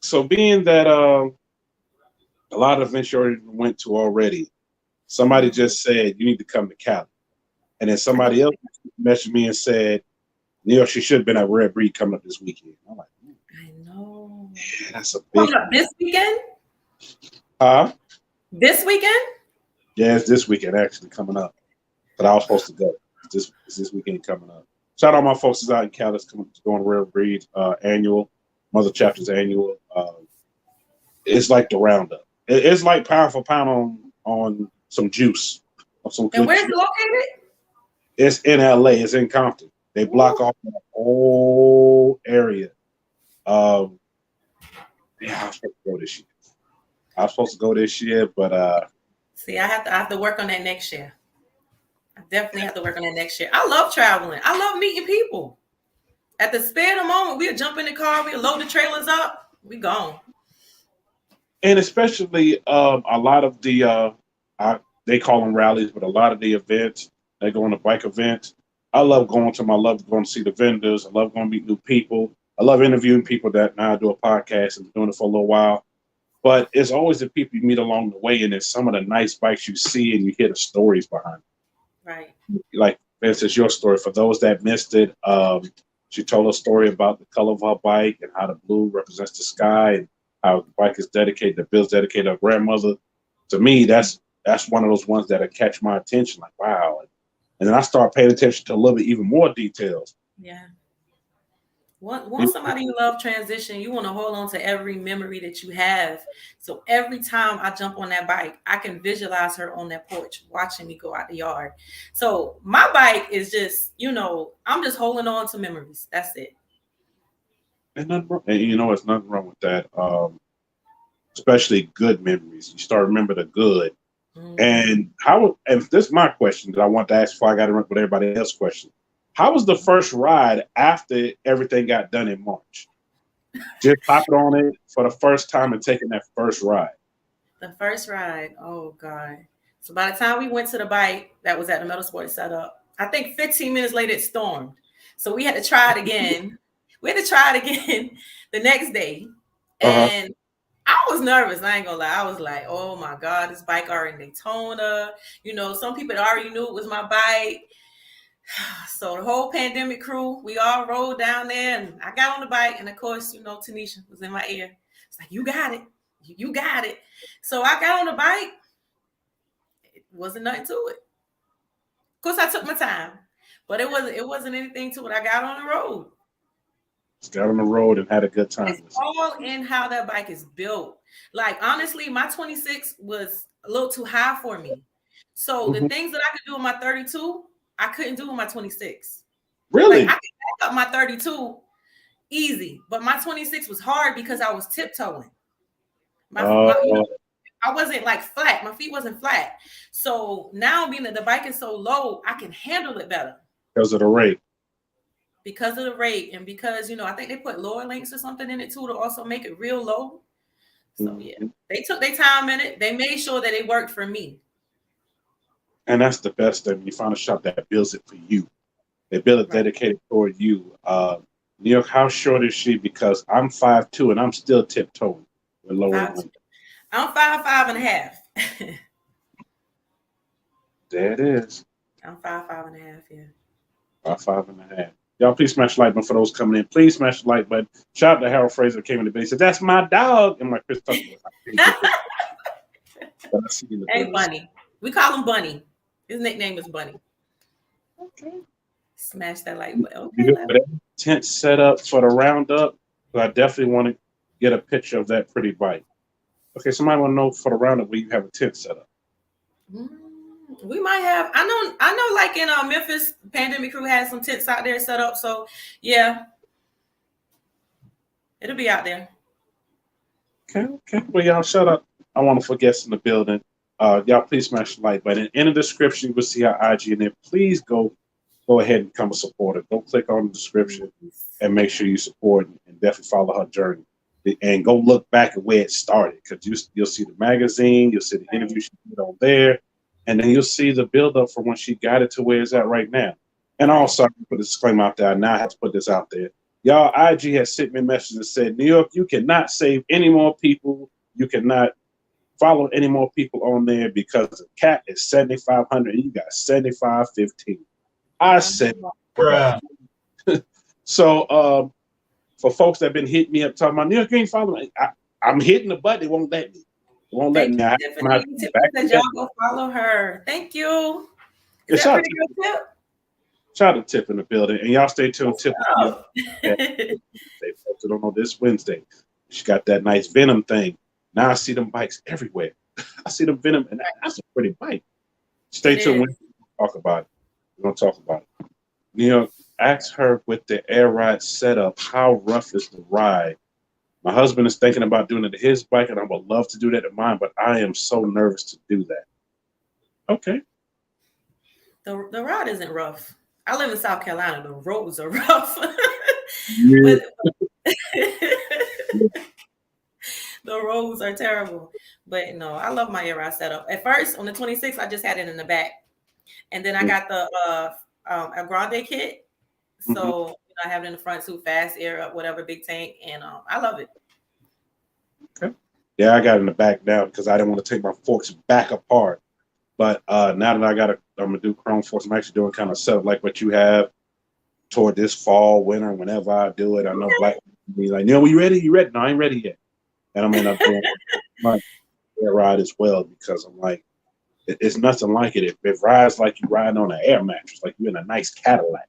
Speaker 6: So being that a lot of events you already went to already, somebody just said you need to come to Cali, and then somebody else messaged me and said, Neil, she should have been at Red Breed coming up this weekend. I'm like,
Speaker 8: I know.
Speaker 6: Yeah, that's a big.
Speaker 8: Coming up this weekend? This weekend?
Speaker 6: Yeah, it's this weekend actually coming up. But I was supposed to go. It's this weekend coming up. Shout out my folks that's out in Cali that's going to Red Breed annual, Mother Chapter's annual. It's like the roundup. It's like pound for pound on some juice.
Speaker 8: And where's it located?
Speaker 6: It's in LA. It's in Compton. They block off the whole area. Yeah, I was supposed to go this year. I was supposed to go this year, but
Speaker 8: see, I have to work on that next year. I definitely have to work on that next year. I love traveling. I love meeting people. At the spare of the moment, we'll jump in the car, we'll load the trailers up, we gone.
Speaker 6: And especially a lot of the they call them rallies, but a lot of the events, they go on the bike events. I love going to see the vendors. I love going to meet new people. I love interviewing people that now I do a podcast and doing it for a little while. But it's always the people you meet along the way, and it's some of the nice bikes you see and you hear the stories behind it.
Speaker 8: Right.
Speaker 6: Like, for instance, your story. For those that missed it, she told a story about the color of her bike and how the blue represents the sky and how the bike is dedicated, the bill's dedicated to her grandmother. To me, that's one of those ones that'll catch my attention. Like, wow. And then I start paying attention to a little bit even more details.
Speaker 8: Yeah. Once somebody you love transition, you want to hold on to every memory that you have. So every time I jump on that bike, I can visualize her on that porch watching me go out the yard. So my bike is just, I'm just holding on to memories. That's it.
Speaker 6: And it's nothing wrong with that. Especially good memories. You start to remember the good. And this is my question that I want to ask before I got to run with everybody else's question. How was the first ride after everything got done in March? Just hopping on it for the first time and taking that first ride.
Speaker 8: The first ride, oh God. So by the time we went to the bike that was at the Metal Sports setup, I think 15 minutes later it stormed. So we had to try it again. The next day. And I was nervous. I ain't gonna lie. I was like, oh my God, this bike already in Daytona. Some people already knew it was my bike. So the whole pandemic crew, we all rode down there and I got on the bike. And of course, Tanisha was in my ear. It's like, you got it. You got it. So I got on the bike. It wasn't nothing to it. Of course, I took my time, but it wasn't anything to it. I got on the road.
Speaker 6: Just got on the road and had a good time.
Speaker 8: It's all in how that bike is built. Like, honestly, my 26 was a little too high for me. So the things that I could do with my 32, I couldn't do with my 26.
Speaker 6: Really?
Speaker 8: Like, I could back up my 32 easy, but my 26 was hard because I was tiptoeing. I wasn't like flat. My feet wasn't flat. So now being that the bike is so low, I can handle it better.
Speaker 6: Because of the rate.
Speaker 8: Because of the rate, and because I think they put lower links or something in it too to also make it real low. So yeah, they took their time in it. They made sure that it worked for me. And
Speaker 6: that's the best thing. You find a shop that builds it for you. They build it dedicated for you. New York, how short is she? Because I'm 5'2" and I'm still tiptoeing with lower links.
Speaker 8: I'm 5'5.5".
Speaker 6: There it is.
Speaker 8: I'm 5'5.5". Yeah.
Speaker 6: 5'5.5". Y'all, please smash the like button for those coming in. Please smash the like button. Shout out to Harold Fraser came in the bed. He said, "That's my dog." And my Chris Tucker.
Speaker 8: Hey, Bunny. We call him Bunny. His nickname is Bunny.
Speaker 6: Okay.
Speaker 8: Smash that like button. Okay.
Speaker 6: Tent set up for the roundup. But I definitely want to get a picture of that pretty bike. Okay, somebody want to know for the roundup where you have a tent set up.
Speaker 8: We might have. I know. Like in Memphis, Pandemic Crew had some tents out there set up. So yeah, it'll be out there.
Speaker 6: Okay. Well, y'all shut up. I want to forget in the building. Y'all please smash the like button. In the description, you will see our IG in there. Please go go ahead and become a supporter. Go click on the description and make sure you support and definitely follow her journey. And go look back at where it started, because you'll see the magazine, you'll see the interview she did on there, and then you'll see the build-up from when she got it to where it's at right now. And also, I put a disclaimer out there. Now I have to put this out there. Y'all, IG has sent me a message that said, New York, you cannot save any more people. You cannot follow any more people on there because the cap is 7,500 and you got 7,515. I said, bruh. So, for folks that have been hitting me up talking about New York, you ain't following. I'm hitting the button. It won't let me. It won't let me.
Speaker 8: Y'all go follow her. Thank you. Is that pretty good tip?
Speaker 6: Shout out to Tip in the building. And y'all stay tuned. Tip they posted on this Wednesday. She got that nice Venom thing. Now I see them bikes everywhere. I see the Venom, and that's a pretty bike. Stay tuned. When we talk about it. We're going to talk about it. New York, ask her with the R.I.H setup, how rough is the ride? My husband is thinking about doing it to his bike, and I would love to do that to mine, but I am so nervous to do that. Okay.
Speaker 8: The ride isn't rough. I live in South Carolina. The roads are rough.
Speaker 6: Yeah.
Speaker 8: The roads are terrible. But no, I love my R.I.H setup. At first, on the 26th, I just had it in the back. And then I got the a Grande kit. So I have it in the front too, fast air up, whatever, big tank. And I love it.
Speaker 6: Okay. Yeah, I got it in the back now because I didn't want to take my forks back apart. But now that I'm gonna do chrome forks, I'm actually doing kind of setup like what you have toward this fall, winter, whenever I do it. I know Black be like, Neil, you ready? You ready? No, I ain't ready yet. And I'm gonna do my ride as well because I'm like, it's nothing like it. It rides like you're riding on an air mattress, like you're in a nice Cadillac.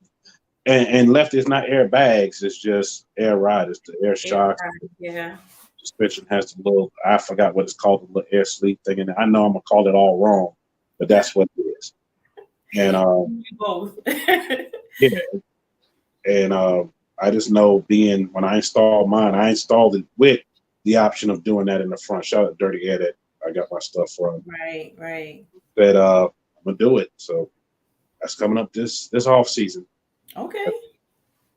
Speaker 6: And left is not airbags, it's just air ride. It's the air shock.
Speaker 8: Yeah.
Speaker 6: Suspension has the little, I forgot what it's called, the little air sleep thing in it. I know I'm gonna call it all wrong, but that's what it is. And
Speaker 8: both.
Speaker 6: yeah. And I just know when I installed mine, I installed it with the option of doing that in the front. Shout out to Dirty Air that I got my stuff from.
Speaker 8: Right.
Speaker 6: That I'm gonna do it. So that's coming up this off season.
Speaker 8: Okay.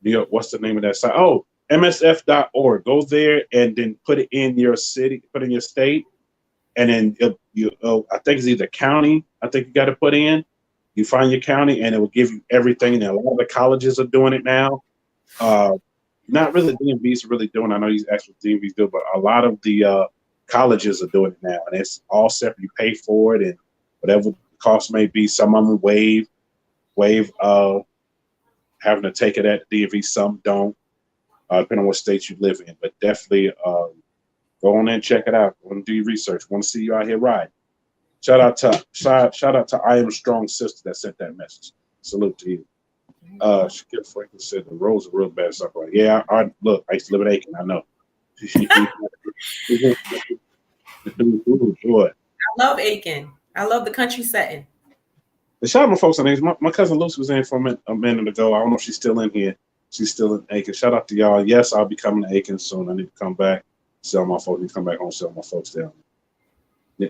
Speaker 6: New York, what's the name of that site? Oh, msf.org. Go there and then put it in your city, put it in your state, and then I think it's either county. I think you got to put in. You find your county, and it will give you everything. And a lot of the colleges are doing it now. Not really DMVs are really doing. I know these actual DMVs do, but a lot of the colleges are doing it now, and it's all separate. You pay for it, and whatever the cost may be. Some of them waive having to take it at the DMV. Some don't, depending on what state you live in. But definitely go on and check it out. Want to do your research. Want to see you out here riding. Shout out to I Am Strong Sister that sent that message. Salute to you. Skip Franklin said the roads are real bad. Stuff like, yeah, look, I used to live in Aiken. I know.
Speaker 8: I love Aiken. I love the country setting.
Speaker 6: The shout out my folks on these. My cousin Lucy was in for a minute ago. I don't know if she's still in here. She's still in Aiken. Shout out to y'all. Yes, I'll be coming to Aiken soon. I need to come back, sell my folks. I need to come back home, sell my folks down.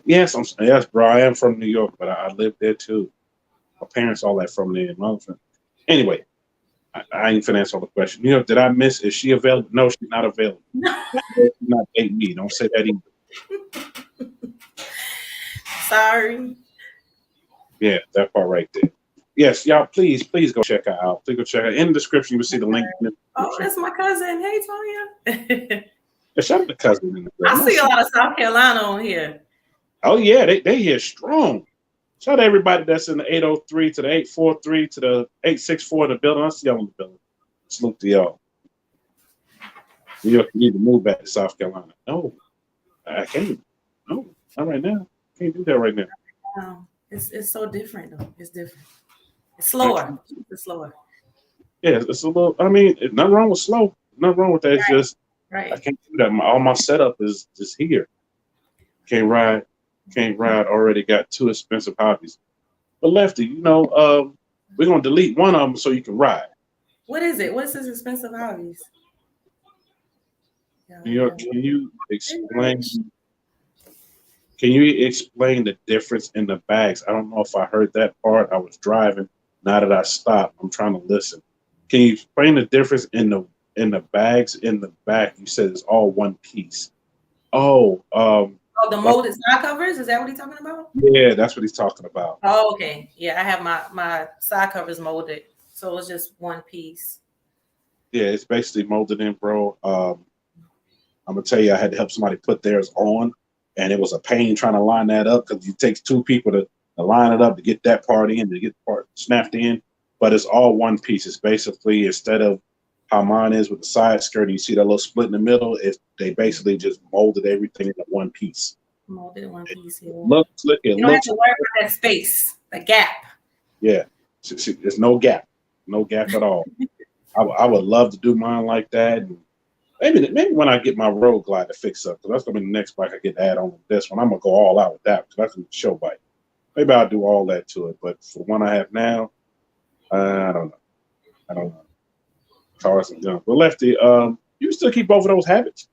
Speaker 6: Yes, bro. I am from New York, but I live there too. My parents all that from there. Anyway, I ain't finna answer all the questions. New York, did I miss? Is she available? No, she's not available. She's not dating me. Don't say that either.
Speaker 8: Sorry.
Speaker 6: Yeah, that part right there. Yes, y'all, please go check her out. Please go check her. In the description, you will see the link.
Speaker 8: Oh, that's my cousin. Hey, Tonya.
Speaker 6: Shout out to cousin.
Speaker 8: I see a lot of South Carolina on here.
Speaker 6: Oh yeah, they here strong. Shout out to everybody that's in the 803 to the 843 to the 864 in the building. I see y'all in the building. Salute to y'all. New York, you need to move back to South Carolina. No, I can't. No, not right now. Can't do that right now.
Speaker 8: Wow. It's so different though. It's different. It's slower. It's slower.
Speaker 6: Yeah, it's a little. I mean, nothing wrong with slow. Nothing wrong with that. It's just I can't do that. All my setup is just here. Can't ride. Already got two expensive hobbies. But Lefty, we're gonna delete one of them so you can ride.
Speaker 8: What is it? What's his expensive hobbies?
Speaker 6: New York, can you explain? Can you explain the difference in the bags? I don't know if I heard that part. I was driving. Now that I stopped, I'm trying to listen. Can you explain the difference in the bags in the back? You said it's all one piece. Oh,
Speaker 8: the molded side covers. Is that what he's talking about?
Speaker 6: Yeah, that's what he's talking about.
Speaker 8: Oh, okay. Yeah, I have my side covers molded, so it's just one piece.
Speaker 6: Yeah, it's basically molded in, bro. I'm gonna tell you, I had to help somebody put theirs on, and it was a pain trying to line that up because it takes two people to line it up to get that part in, to get the part snapped in. But it's all one piece. It's basically, instead of how mine is with the side skirt, you see that little split in the middle. They basically just molded everything into one piece.
Speaker 8: Molded in one piece. Yeah.
Speaker 6: You
Speaker 8: don't have to worry about that space, the gap.
Speaker 6: Yeah, there's no gap at all. I would love to do mine like that. And maybe when I get my road glide to fix up, because that's gonna be the next bike I get to add on with this one. I'm gonna go all out with that because that's a show bike. Maybe I'll do all that to it. But for the one I have now, I don't know. Cars and guns. But Lefty, you still keep both of those habits.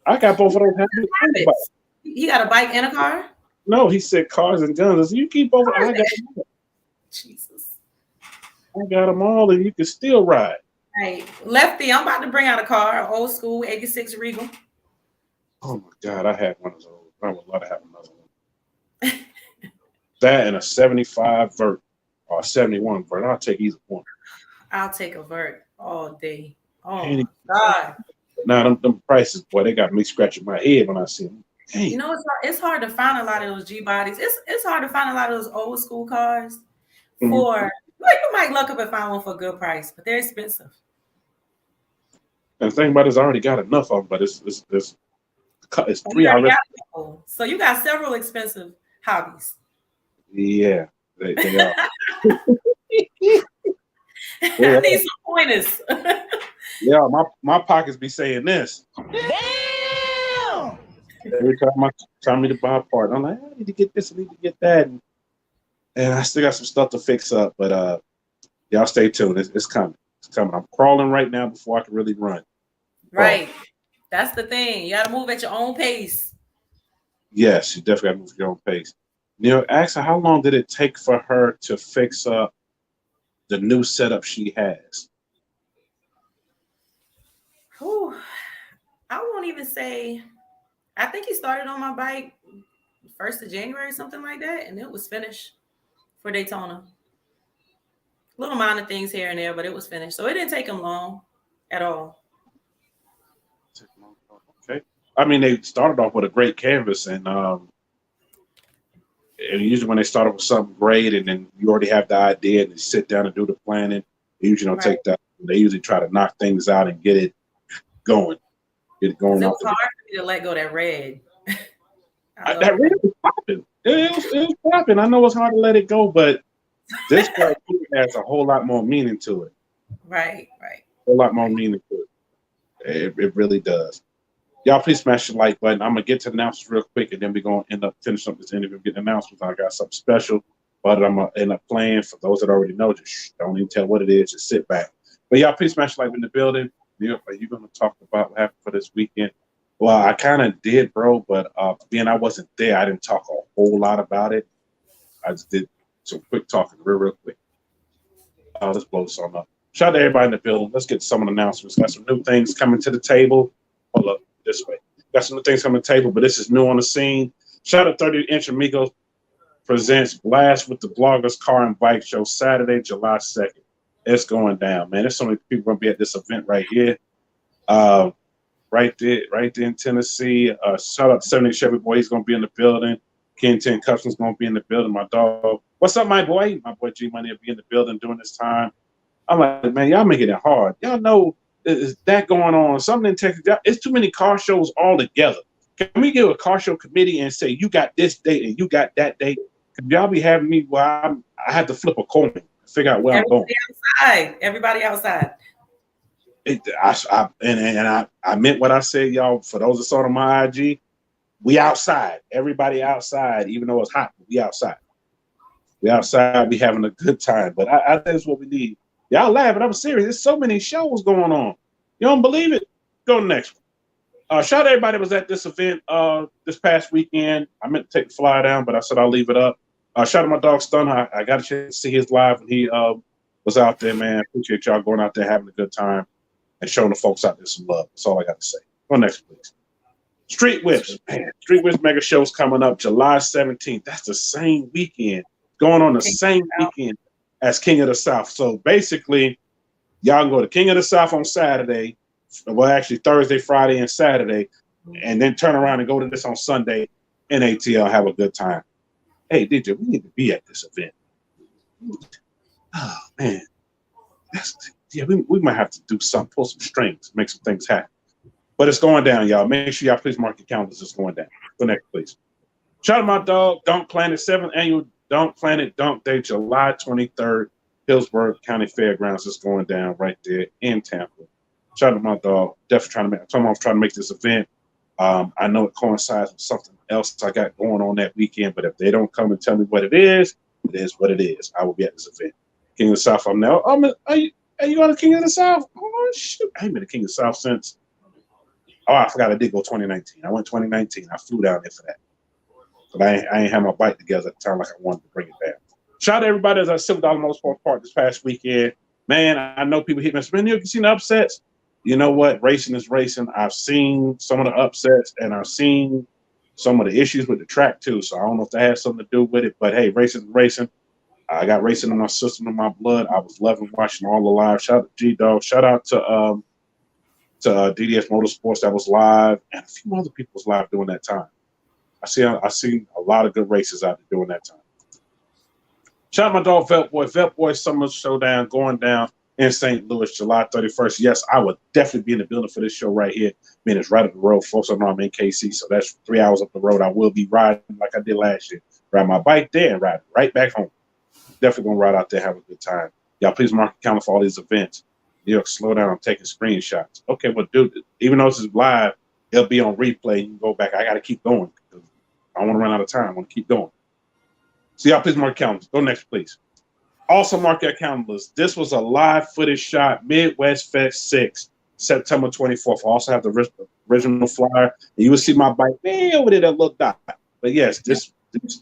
Speaker 6: I got both of those habits.
Speaker 8: He got a bike and a car?
Speaker 6: No, he said cars and guns. You keep both. I got them all.
Speaker 8: Jesus.
Speaker 6: I got them all, and you can still ride.
Speaker 8: Hey, Lefty, I'm about to bring out a car, an old school 86 Regal.
Speaker 6: Oh my God, I had one of those. I would love to have another one. That and a 75 Vert or a 71 Vert. I'll take either one.
Speaker 8: I'll take a Vert all day. Oh my God.
Speaker 6: Now them prices, boy, they got me scratching my head when I see them. Dang.
Speaker 8: You know, it's hard to find a lot of those G bodies. It's hard to find a lot of those old school cars for like you might look up and find one for a good price, but they're expensive.
Speaker 6: And the thing about it is I already got enough of them, but it's 3 hours.
Speaker 8: So you got several expensive hobbies.
Speaker 6: Yeah, they are.
Speaker 8: I need some pointers.
Speaker 6: Yeah, my pockets be saying this.
Speaker 3: Damn!
Speaker 6: Every time I tell me to buy a part, I'm like, I need to get this, I need to get that. And I still got some stuff to fix up, but y'all stay tuned. It's coming. It's coming. I'm crawling right now before I can really run.
Speaker 8: Right. That's the thing. You got to move at your own pace.
Speaker 6: Yes, you definitely got to move at your own pace. Neil, ask her, how long did it take for her to fix up the new setup she has?
Speaker 8: Whew. I won't even say. I think he started on my bike 1st of January, something like that, and it was finished for Daytona. Little minor things here and there, but it was finished. So it didn't take him long at all.
Speaker 6: Okay. I mean, they started off with a great canvas, and usually when they start off with something great, and then you already have the idea, and they sit down and do the planning, they usually don't take that. They usually try to knock things out and get it going. It was
Speaker 8: hard for me to let go of that red.
Speaker 6: That red was popping. It was popping. I know it's hard to let it go, but this part has a whole lot more meaning to it.
Speaker 8: Right.
Speaker 6: A whole lot more meaning to it. It really does. Y'all please smash the like button. I'm gonna get to the announcements real quick, and then we're gonna end up finishing up this interview, getting announcements. I got something special, but I'm gonna end up playing. For those that already know, just don't even tell what it is. Just sit back. But y'all please smash the like in the building. Neil, are you gonna talk about what happened for this weekend? Well, I kind of did, bro, but being I wasn't there, I didn't talk a whole lot about it. I just did some quick talking, real quick. Let's blow this on up. Shout out to everybody in the building. Let's get some announcements. Got some new things coming to the table. Hold up this way. Got some new things coming to the table, but this is new on the scene. Shout out 30-inch Amigos presents Blast with the Bloggers Car and Bike Show Saturday, July 2nd. It's going down, man. There's so many people going to be at this event right here. Right there in Tennessee. Shout out to 70 Chevy Boy. He's going to be in the building. Ken 10 Customs going to be in the building. My dog. What's up, my boy? My boy G Money will be in the building during this time. I'm like, man, y'all making it hard. Y'all know is that going on? Something in Texas. It's too many car shows all together. Can we give a car show committee and say, you got this date and you got that date? Could y'all be having me where I had to flip a coin to figure out where I'm going?
Speaker 8: Everybody outside.
Speaker 6: I meant what I said, y'all. For those that saw on my IG, we outside. Everybody outside, even though it's hot. We outside. We outside. We having a good time. But I think that's what we need. Y'all laughing. I'm serious. There's so many shows going on. You don't believe it? Go to the next one. Shout out to everybody that was at this event this past weekend. I meant to take the flyer down, but I said I'll leave it up. Shout out to my dog Stun. I got a chance to see his live, and he was out there, man. Appreciate y'all going out there having a good time and showing the folks out there some love. That's all I got to say. Go next, please. Street Whips, man. Street Whips Mega Show's coming up July 17th. That's the same weekend. Going on the same weekend as King of the South. So basically, y'all can go to King of the South on Saturday. Well, actually Thursday, Friday, and Saturday. And then turn around and go to this on Sunday in ATL. Have a good time. Hey, DJ, we need to be at this event. Oh, man. We might have to do something, pull some strings, make some things happen. But it's going down, y'all. Make sure y'all please mark your calendars. It's going down. Go next, please. Shout out my dog, Dunk Planet, 7th annual Dunk Planet Dunk Day, July 23rd, Hillsborough County Fairgrounds. Is going down right there in Tampa. Shout out to my dog. Definitely trying to make this event. I know it coincides with something else I got going on that weekend, but if they don't come and tell me what it is what it is. I will be at this event. King of the South, I'm now. Are you on the King of the South? Oh, shoot. I ain't been the King of the South since. Oh, I forgot I did go 2019. I went 2019. I flew down there for that. But I ain't had my bike together at the time like I wanted to bring it down. Shout out to everybody as I $7 Motorsports Park this past weekend. Man, I know people hit me. Man, you seen the upsets? You know what? Racing is racing. I've seen some of the upsets, and I've seen some of the issues with the track, too. So I don't know if that has something to do with it. But, hey, racing is racing. I got racing in my system, in my blood. I was loving watching all the live. Shout out to G-Dog. Shout out to DDS Motorsports that was live, and a few other people was live during that time. I seen a lot of good races out there during that time. Shout out my dog Vet Boy Summer Showdown going down in St. Louis, July 31st. Yes, I would definitely be in the building for this show right here. I mean, it's right up the road. Folks, I know I'm in KC, so that's 3 hours up the road. I will be riding like I did last year. Ride my bike there and ride right back home. Definitely gonna ride out there, have a good time. Y'all please mark the calendar for all these events. New York, slow down, I'm taking screenshots. Okay, well, dude, even though this is live, it'll be on replay. You can go back. I got to keep going. I don't want to run out of time. I want to keep going. So y'all please mark calendars. Go next, please. Also mark your calendars. This was a live footage shot, Midwest Fest 6, September 24th. I also have the original flyer. And you will see my bike way over there, that little dot. But yes, this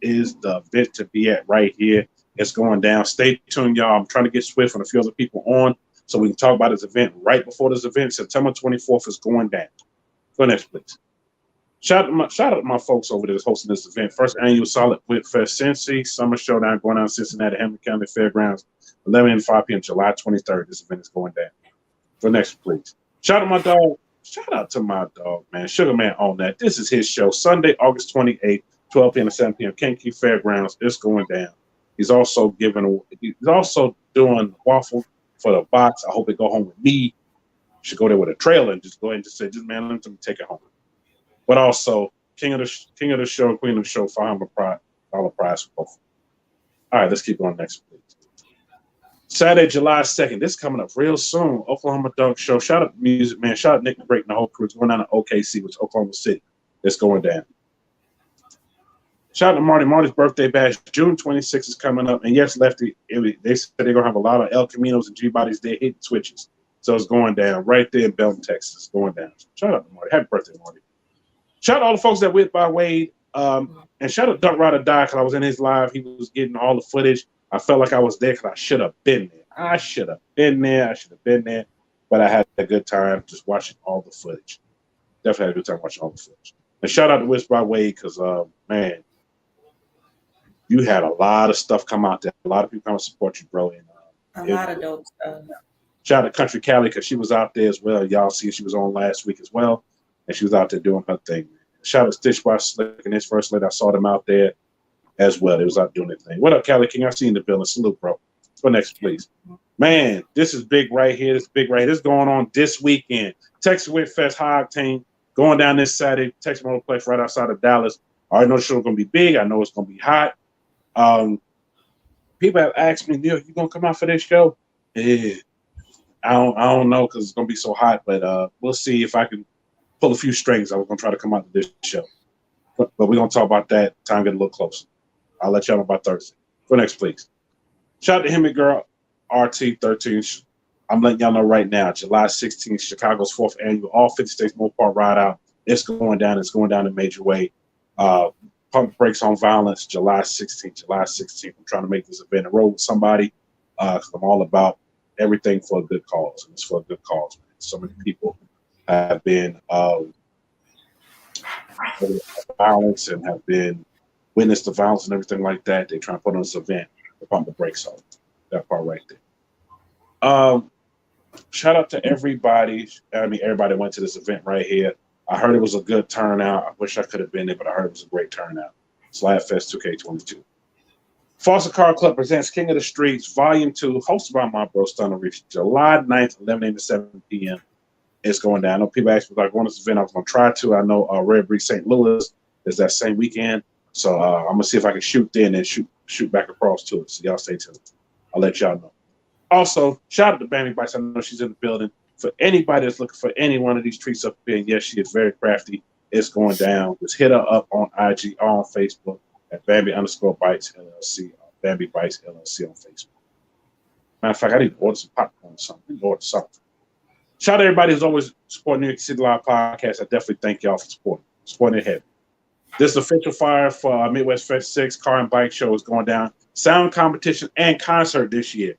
Speaker 6: is the event to be at right here. It's going down. Stay tuned, y'all. I'm trying to get Swift and a few other people on so we can talk about this event right before this event. September 24th is going down. Go next, please. Shout out to my folks over there that's hosting this event. First annual Solid Whip Fest Cincy Summer Showdown going down in Cincinnati, Hamilton County Fairgrounds, 11 and 5 p.m. July 23rd. This event is going down. Go next, please. Shout out to my dog, man. Sugar Man on that. This is his show. Sunday, August 28th, 12 p.m. to 7 p.m. Kankakee Fairgrounds. It's going down. He's also doing waffle for the box. I hope it go home with me. You should go there with a trailer and just go ahead and just say, man, let me take it home. But also, king of the show, queen of the show, $500 prize for both. All right, let's keep going next, please. Saturday, July 2nd. This is coming up real soon. Oklahoma Dunk Show. Shout out to Music Man. Shout out to Nick McBrake and the whole crew. It's going down to OKC, which is Oklahoma City. It's going down. Shout out to Marty. Marty's birthday bash. June 26th is coming up. And yes, Lefty, they said they're going to have a lot of El Caminos and G-Bodies there hitting switches. So it's going down right there in Belton, Texas. It's going down. Shout out to Marty. Happy birthday, Marty. Shout out to all the folks that went by Wade. And shout out to Dunk Rider Die because I was in his live. He was getting all the footage. I felt like I was there because I should have been there. I should have been there. But I had a good time just watching all the footage. Definitely had a good time watching all the footage. And shout out to West by Wade because, man, you had a lot of stuff come out there. A lot of people come to support you, bro. And,
Speaker 8: a lot of dope stuff.
Speaker 6: Shout out to Country Cali because she was out there as well. Y'all see she was on last week as well. And she was out there doing her thing. Shout out to Stitch by Slick and his first lady. I saw them out there as well. They was out doing their thing. What up, Cali King? I see you in the building. Salute, bro. Go next, please. Man, this is big right here. This is going on this weekend. Texas Whip Fest High Octane going down this Saturday. Texas Motor Place right outside of Dallas. I already know the show is going to be big. I know it's going to be hot. People have asked me, Neil, you going to come out for this show? Yeah. I don't know because it's going to be so hot, but we'll see if I can pull a few strings. I was going to try to come out to this show. But we're going to talk about that. Time get a little closer. I'll let y'all know about Thursday. Go next, please. Shout out to him and girl RT13. I'm letting y'all know right now, July 16th, Chicago's 4th annual All 50 States Mopar Ride Out. It's going down. It's going down in a major way. Pump Brakes on Violence, July 16th. I'm trying to make this event. I rode with somebody because I'm all about everything for a good cause, and it's for a good cause. Man. So many people have been violence and have been witness to violence and everything like that. They try to put on this event to pump the brakes off. That part right there. Shout out to everybody. I mean, everybody went to this event right here. I heard it was a good turnout. I wish I could have been there, but I heard it was a great turnout. Slab Fest 2K22. Foster Car Club presents King of the Streets, Volume 2, hosted by my bro, Stunner Reach, July 9th, 11 a.m. to 7 p.m. It's going down. I know people asked me, like, going to this event, I was going to try to. I know Red Brick St. Louis is that same weekend. So I'm going to see if I can shoot there and then shoot back across to it. So y'all stay tuned. I'll let y'all know. Also, shout out to Bambi Bites. I know she's in the building. For anybody that's looking for any one of these treats up here, and yes, she is very crafty. It's going down. Just hit her up on IG or on Facebook at Bambi_Bites LLC. Bambi Bites LLC on Facebook. Matter of fact, I need to order some popcorn or something. Order something. Shout out to everybody who's always supporting New York City Live Podcast. I definitely thank y'all for supporting it heavy. This official flyer for Midwest Fest 6 Car and Bike Show is going down. Sound competition and concert this year.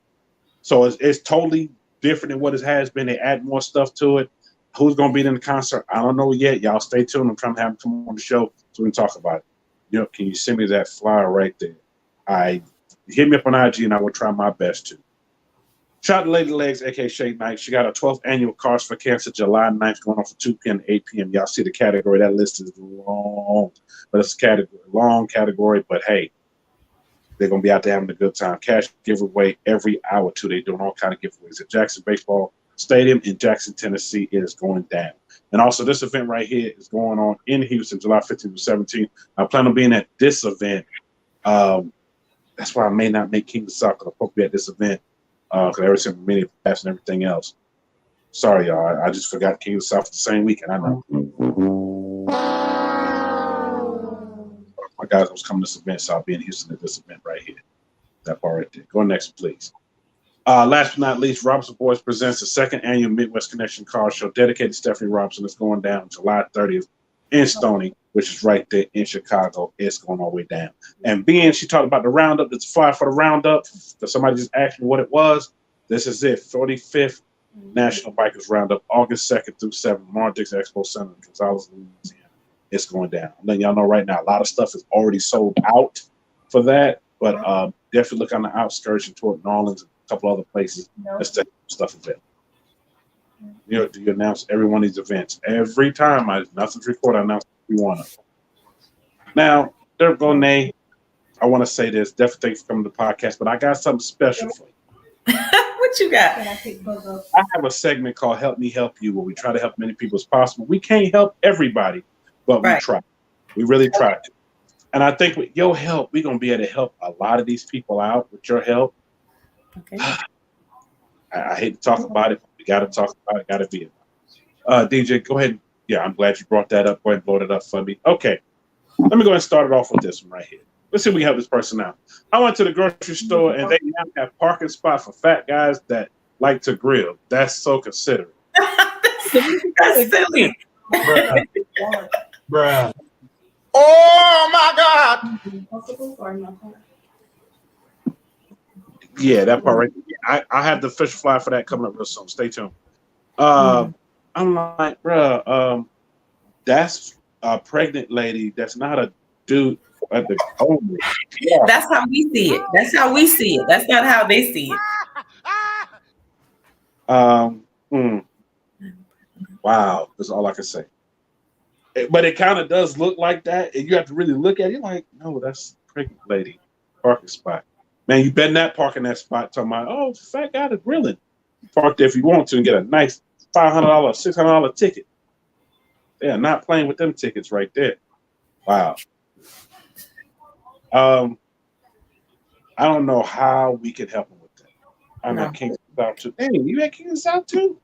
Speaker 6: So it's totally different than what it has been. They add more stuff to it. Who's going to be in the concert? I don't know yet. Y'all stay tuned. I'm trying to have them come on the show so we can talk about it. You know, can you send me that flyer right there? Hit me up on IG and I will try my best to. Shout out to Lady Legs, aka Shade Knight. She got her 12th annual Cars for Cancer, July 9th, going on from 2 p.m. to 8 p.m. Y'all see the category. That list is long, but it's a category, long category. But hey, they're gonna be out there having a good time. Cash giveaway every hour or two. They're doing all kind of giveaways at Jackson Baseball Stadium in Jackson, Tennessee. It is going down. And also, this event right here is going on in Houston, July 15th to 17th. I plan on being at this event. That's why I may not make King of the South, because I'll be at this event. Because ever since many pass and everything else. Sorry, y'all. I just forgot King of the South the same weekend. I know. My guys was coming to this event, so I'll be in Houston at this event right here. That part right there. Go next, please. Last but not least, Robinson Boys presents the second annual Midwest Connection Car Show dedicated to Stephanie Robinson. It's going down July 30th in Stony, which is right there in Chicago. It's going all the way down. And being she talked about the roundup, there's a flyer for the roundup. Because somebody just asked me what it was. This is it. 45th National Bikers Roundup, August 2nd through 7th, Mardix Expo Center in Gonzales, Louisiana. It's going down. I'm letting y'all know right now, a lot of stuff is already sold out for that. But definitely look on the outskirts and toward New Orleans and a couple other places. Let's take stuff available. You know, do you announce every one of these events? Every time nothing's recorded, I announce every one of them. Now, Girl Nae, I want to say this. Definitely thanks for coming to the podcast, but I got something special for you.
Speaker 8: What you got?
Speaker 6: I have a segment called Help Me Help You, where we try to help many people as possible. We can't help everybody, but we try. We really try to. And I think with your help, we're going to be able to help a lot of these people out with your help.
Speaker 8: Okay.
Speaker 6: I hate to talk about it, but we got to talk about it. Got to be it. DJ, go ahead. Yeah, I'm glad you brought that up. Go ahead and blow it up for me. Okay. Let me go ahead and start it off with this one right here. Let's see if we can help this person out. I went to the grocery store, and they now have parking spot for fat guys that like to grill. That's so considerate.
Speaker 8: That's silly.
Speaker 2: Bruh.
Speaker 4: Oh my God!
Speaker 6: Yeah, that part right there. I have the official flyer for that coming up real soon. Stay tuned. I'm like, bruh, that's a pregnant lady. That's not a dude at the home. Yeah.
Speaker 8: That's how we see it. That's how we see it. That's not how they see it.
Speaker 6: Wow, that's all I can say. But it kind of does look like that, and you have to really look at it. You're like, no, that's a pregnant lady parking spot. Man, you better not park in that spot talking about, oh, fat guy is grilling. Park there if you want to and get a nice $500, $600 ticket. They are not playing with them tickets right there. Wow. I don't know how we can help them with that. I'm at King of the South too. Hey, you at King of the South too?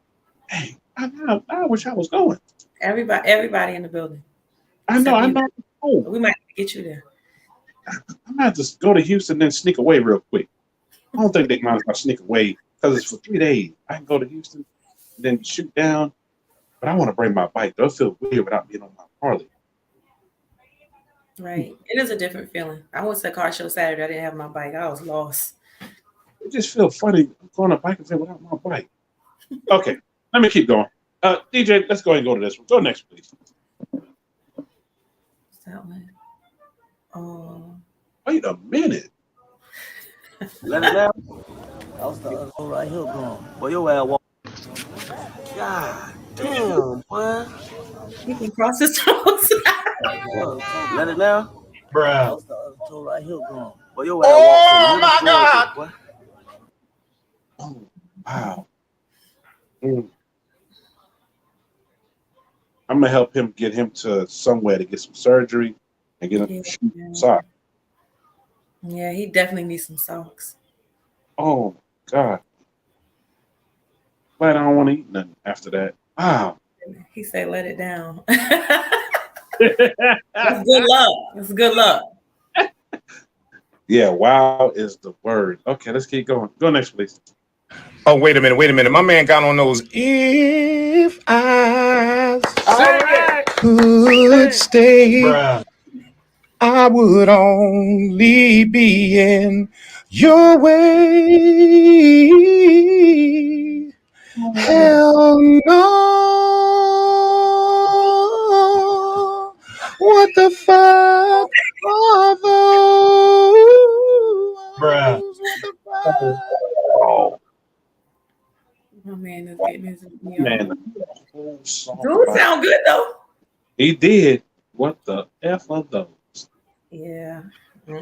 Speaker 6: Hey, I wish I was going.
Speaker 8: Everybody in the building.
Speaker 6: I know. I'm not.
Speaker 8: We might get you there.
Speaker 6: I might just go to Houston and then sneak away real quick. I don't think they mind if I sneak away because it's for 3 days. I can go to Houston, then shoot down, but I want to bring my bike. It'll feel weird without being on my Harley.
Speaker 8: Right. It is a different feeling. I went to a car show Saturday. I didn't have my bike. I was lost.
Speaker 6: It just feels funny going on a bike and say without my bike. Okay, let me keep going. DJ, let's go ahead and go to this one. Go next, please.
Speaker 8: What's that one?
Speaker 6: Wait a minute.
Speaker 9: Let it down. I was the other right here going. Boy, your ass walk. God damn, boy.
Speaker 8: You can cross his toes.
Speaker 9: Let it down.
Speaker 12: Bruh.
Speaker 9: I was the other toe right here going. Boy, your ass walk.
Speaker 4: Oh my God.
Speaker 9: Boy.
Speaker 6: Oh, wow. I'm gonna help him get him to somewhere to get some surgery and get him some socks.
Speaker 8: Yeah, he definitely needs some socks.
Speaker 6: Oh God. Glad I don't want to eat nothing after that. Wow.
Speaker 8: He said, "Let it down." That's good luck. That's good luck.
Speaker 6: Yeah, wow is the word. Okay, let's keep going. Go next, please.
Speaker 3: Oh, wait a minute. My man got on those. If I could stay,
Speaker 12: Bruh.
Speaker 3: I would only be in your way. Hell no. What the fuck are those?
Speaker 12: Bruh.
Speaker 3: What the fuck?
Speaker 6: Oh,
Speaker 8: My man is getting his
Speaker 6: man.
Speaker 8: Dude sound good though.
Speaker 6: He did. What the F are those?
Speaker 8: Yeah. I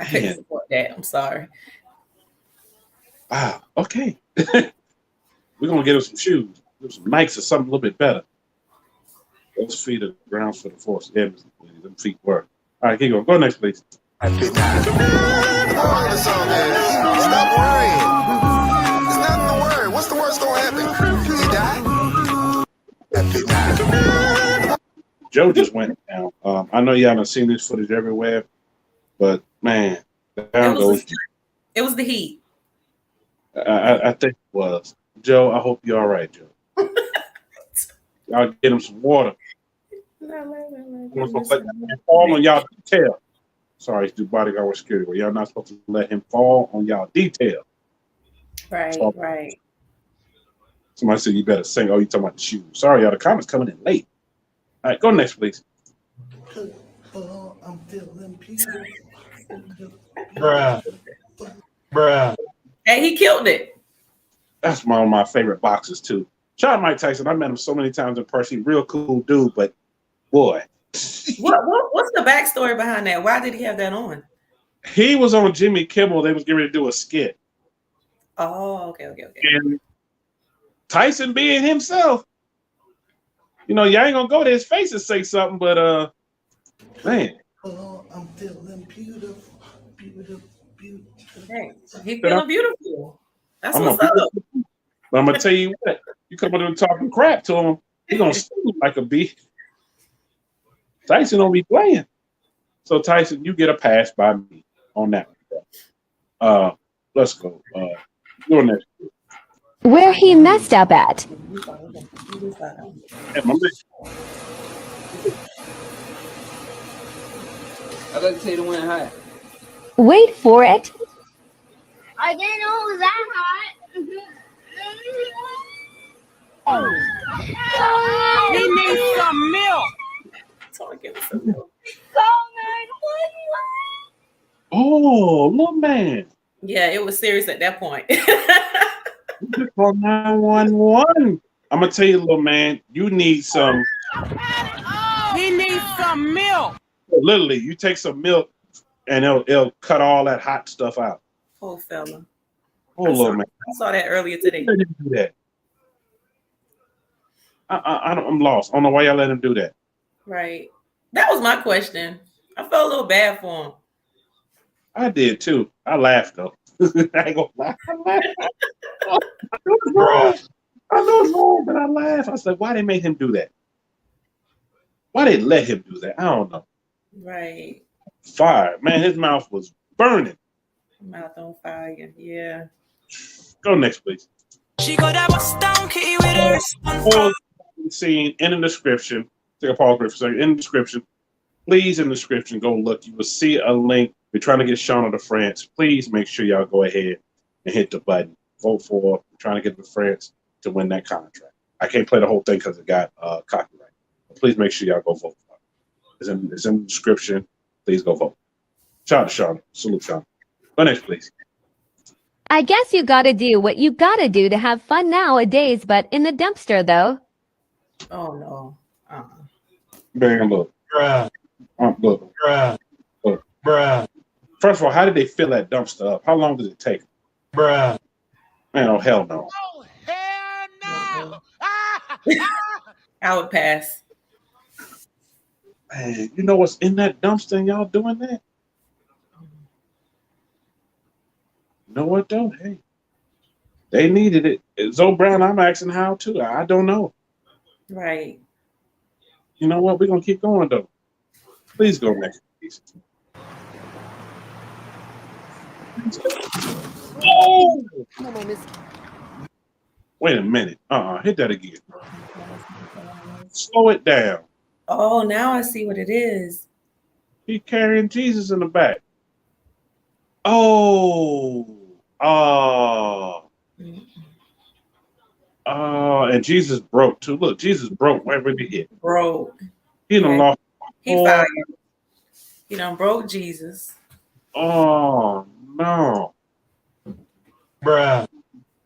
Speaker 8: couldn't support that. I'm sorry.
Speaker 6: Wow. Okay. We're gonna get him some shoes, some Nikes or something a little bit better. Those feet are grounds for the force. Yeah, them feet work. All right, keep going. Go next, please.
Speaker 4: Stop worrying. There's nothing to worry. What's the worst gonna happen? He died?
Speaker 6: Joe just went down. I know y'all have seen this footage everywhere, but man, down goes.
Speaker 8: It was the heat.
Speaker 6: I think it was. Joe, I hope you're all right, Joe. Y'all get him some water. Fall on y'all detail. Sorry, do bodyguard with security. Well, y'all not supposed to let him fall on y'all detail.
Speaker 8: Right,
Speaker 6: So,
Speaker 8: right.
Speaker 6: Somebody said you better sing. Oh, you talking about the shoes. Sorry, y'all. The comments coming in late. All right, go next, please.
Speaker 2: I'm feeling beautiful.
Speaker 12: Bruh.
Speaker 8: Hey, he killed it.
Speaker 6: That's one of my favorite boxers, too. Shout out Mike Tyson. I met him so many times in person. Real cool dude, but boy.
Speaker 8: What's the backstory behind that? Why did he have that on?
Speaker 6: He was on Jimmy Kimmel. They was getting ready to do a skit.
Speaker 8: Oh, okay.
Speaker 6: And Tyson being himself, you know, y'all ain't gonna go to his face and say something, but man.
Speaker 2: Oh, I'm feeling beautiful.
Speaker 8: Hey, he feeling beautiful. That's what's up.
Speaker 6: But I'm gonna tell you what, you come up and talking crap to him, he gonna sting you like a bee. Tyson don't be playing. So Tyson, you get a pass by me on that one. Let's go. Go next.
Speaker 13: Where he messed up at.
Speaker 6: I'd
Speaker 9: like to say the wind high.
Speaker 13: Wait for it.
Speaker 1: I didn't know it was that hot.
Speaker 10: He needs some milk.
Speaker 8: Some milk.
Speaker 6: Oh, little man.
Speaker 8: Yeah, it was serious at that point.
Speaker 6: Call 911. I'm gonna tell you, little man, you need some.
Speaker 10: He needs some milk.
Speaker 6: Literally, you take some milk and it'll cut all that hot stuff out.
Speaker 8: Poor fella.
Speaker 6: Oh, little man.
Speaker 8: I saw that earlier today.
Speaker 6: Let him do that. I'm lost. I don't know why y'all let him do that.
Speaker 8: Right. That was my question. I felt a little bad for him.
Speaker 6: I did too. I laughed though. I ain't gonna lie. I laughed. I know it's wrong. I know it's wrong, but I laughed. I said, why they make him do that? Why they let him do that? I don't know.
Speaker 8: Right.
Speaker 6: Fire. Man, his mouth was burning.
Speaker 8: Mouth on fire. Yeah.
Speaker 6: Go next, please.
Speaker 10: She got that bust down kitty with her.
Speaker 6: Seen in the description. Take a pause for a second. In the description, Please, in the description, go look. You will see a link. We're trying to get Shona to France. Please make sure y'all go ahead and hit the button. Vote for. We're trying to get to France to win that contract. I can't play the whole thing because it got copyright. But please make sure y'all go vote for it. It's in the description. Please go vote. Shout out to Shona. Salute Shona. Go next, please.
Speaker 13: I guess you gotta do what you gotta do to have fun nowadays, but in the dumpster, though.
Speaker 8: Oh, no.
Speaker 6: Man, look.
Speaker 12: Bruh.
Speaker 6: Look.
Speaker 12: Bruh.
Speaker 6: Look.
Speaker 12: Bruh.
Speaker 6: First of all, how did they fill that dumpster up? How long did it take?
Speaker 12: Bruh.
Speaker 6: Man, oh, hell no.
Speaker 12: Oh, hell
Speaker 8: no. I would pass.
Speaker 6: Man, you know what's in that dumpster and y'all doing that? You know what, though? Hey, they needed it. Zoe Brown, I'm asking how, too. I don't know.
Speaker 8: Right.
Speaker 6: You know what? We're going to keep going, though. Please go next, please. Oh! Wait a minute. Hit that again. Slow it down.
Speaker 8: Oh, now I see what it is.
Speaker 6: He carrying Jesus in the back. Oh. And Jesus broke too. Look, Jesus broke wherever he hit.
Speaker 8: Broke.
Speaker 6: He done lost.
Speaker 8: He fired. He done broke Jesus.
Speaker 6: Oh no.
Speaker 12: Bruh.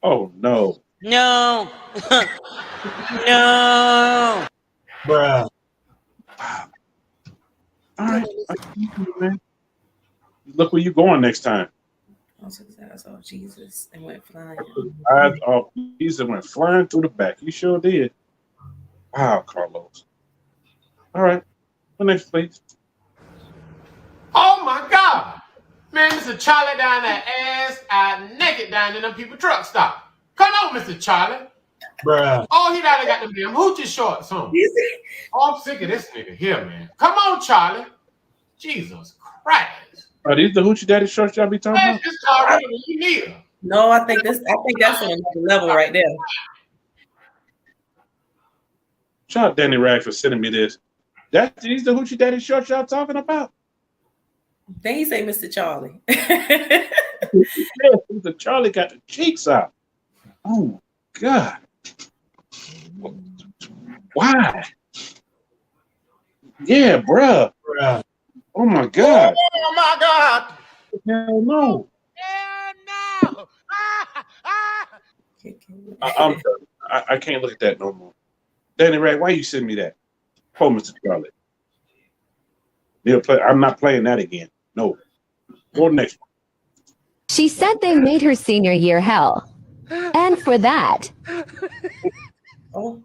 Speaker 6: Oh no.
Speaker 10: No. No.
Speaker 12: Bruh.
Speaker 6: All right. Man. Look where you going next time.
Speaker 8: I saw Jesus and went flying.
Speaker 6: Jesus went flying through the back. You sure did. Wow, Carlos. All right. Go next, please.
Speaker 14: Oh my God. Man, Mr. Charlie down there ass naked down in them people truck stop. Come on, Mr. Charlie.
Speaker 12: Bruh.
Speaker 14: Oh, he down there got them damn hoochie shorts on. Oh, I'm sick of this nigga here, man. Come on, Charlie. Jesus Christ.
Speaker 6: Are these the hoochie daddy shorts y'all be talking about?
Speaker 14: This already you need her.
Speaker 8: No, I think that's on another level right there.
Speaker 6: Shout out Danny Rag for sending me this. These the hoochie daddy shorts y'all talking about?
Speaker 8: Then he say Mr. Charlie.
Speaker 6: Mr. Charlie got the cheeks out. Oh God. Why? Yeah, bruh. Oh my God.
Speaker 14: Oh my God.
Speaker 6: Hell no.
Speaker 14: Hell no.
Speaker 6: I'm done. I can't look at that no more. Danny Ray, why you send me that? Oh, Mr. Charlie. I'm not playing that again. No. Go next one.
Speaker 13: She said they made her senior year hell. And for that.
Speaker 8: Oh.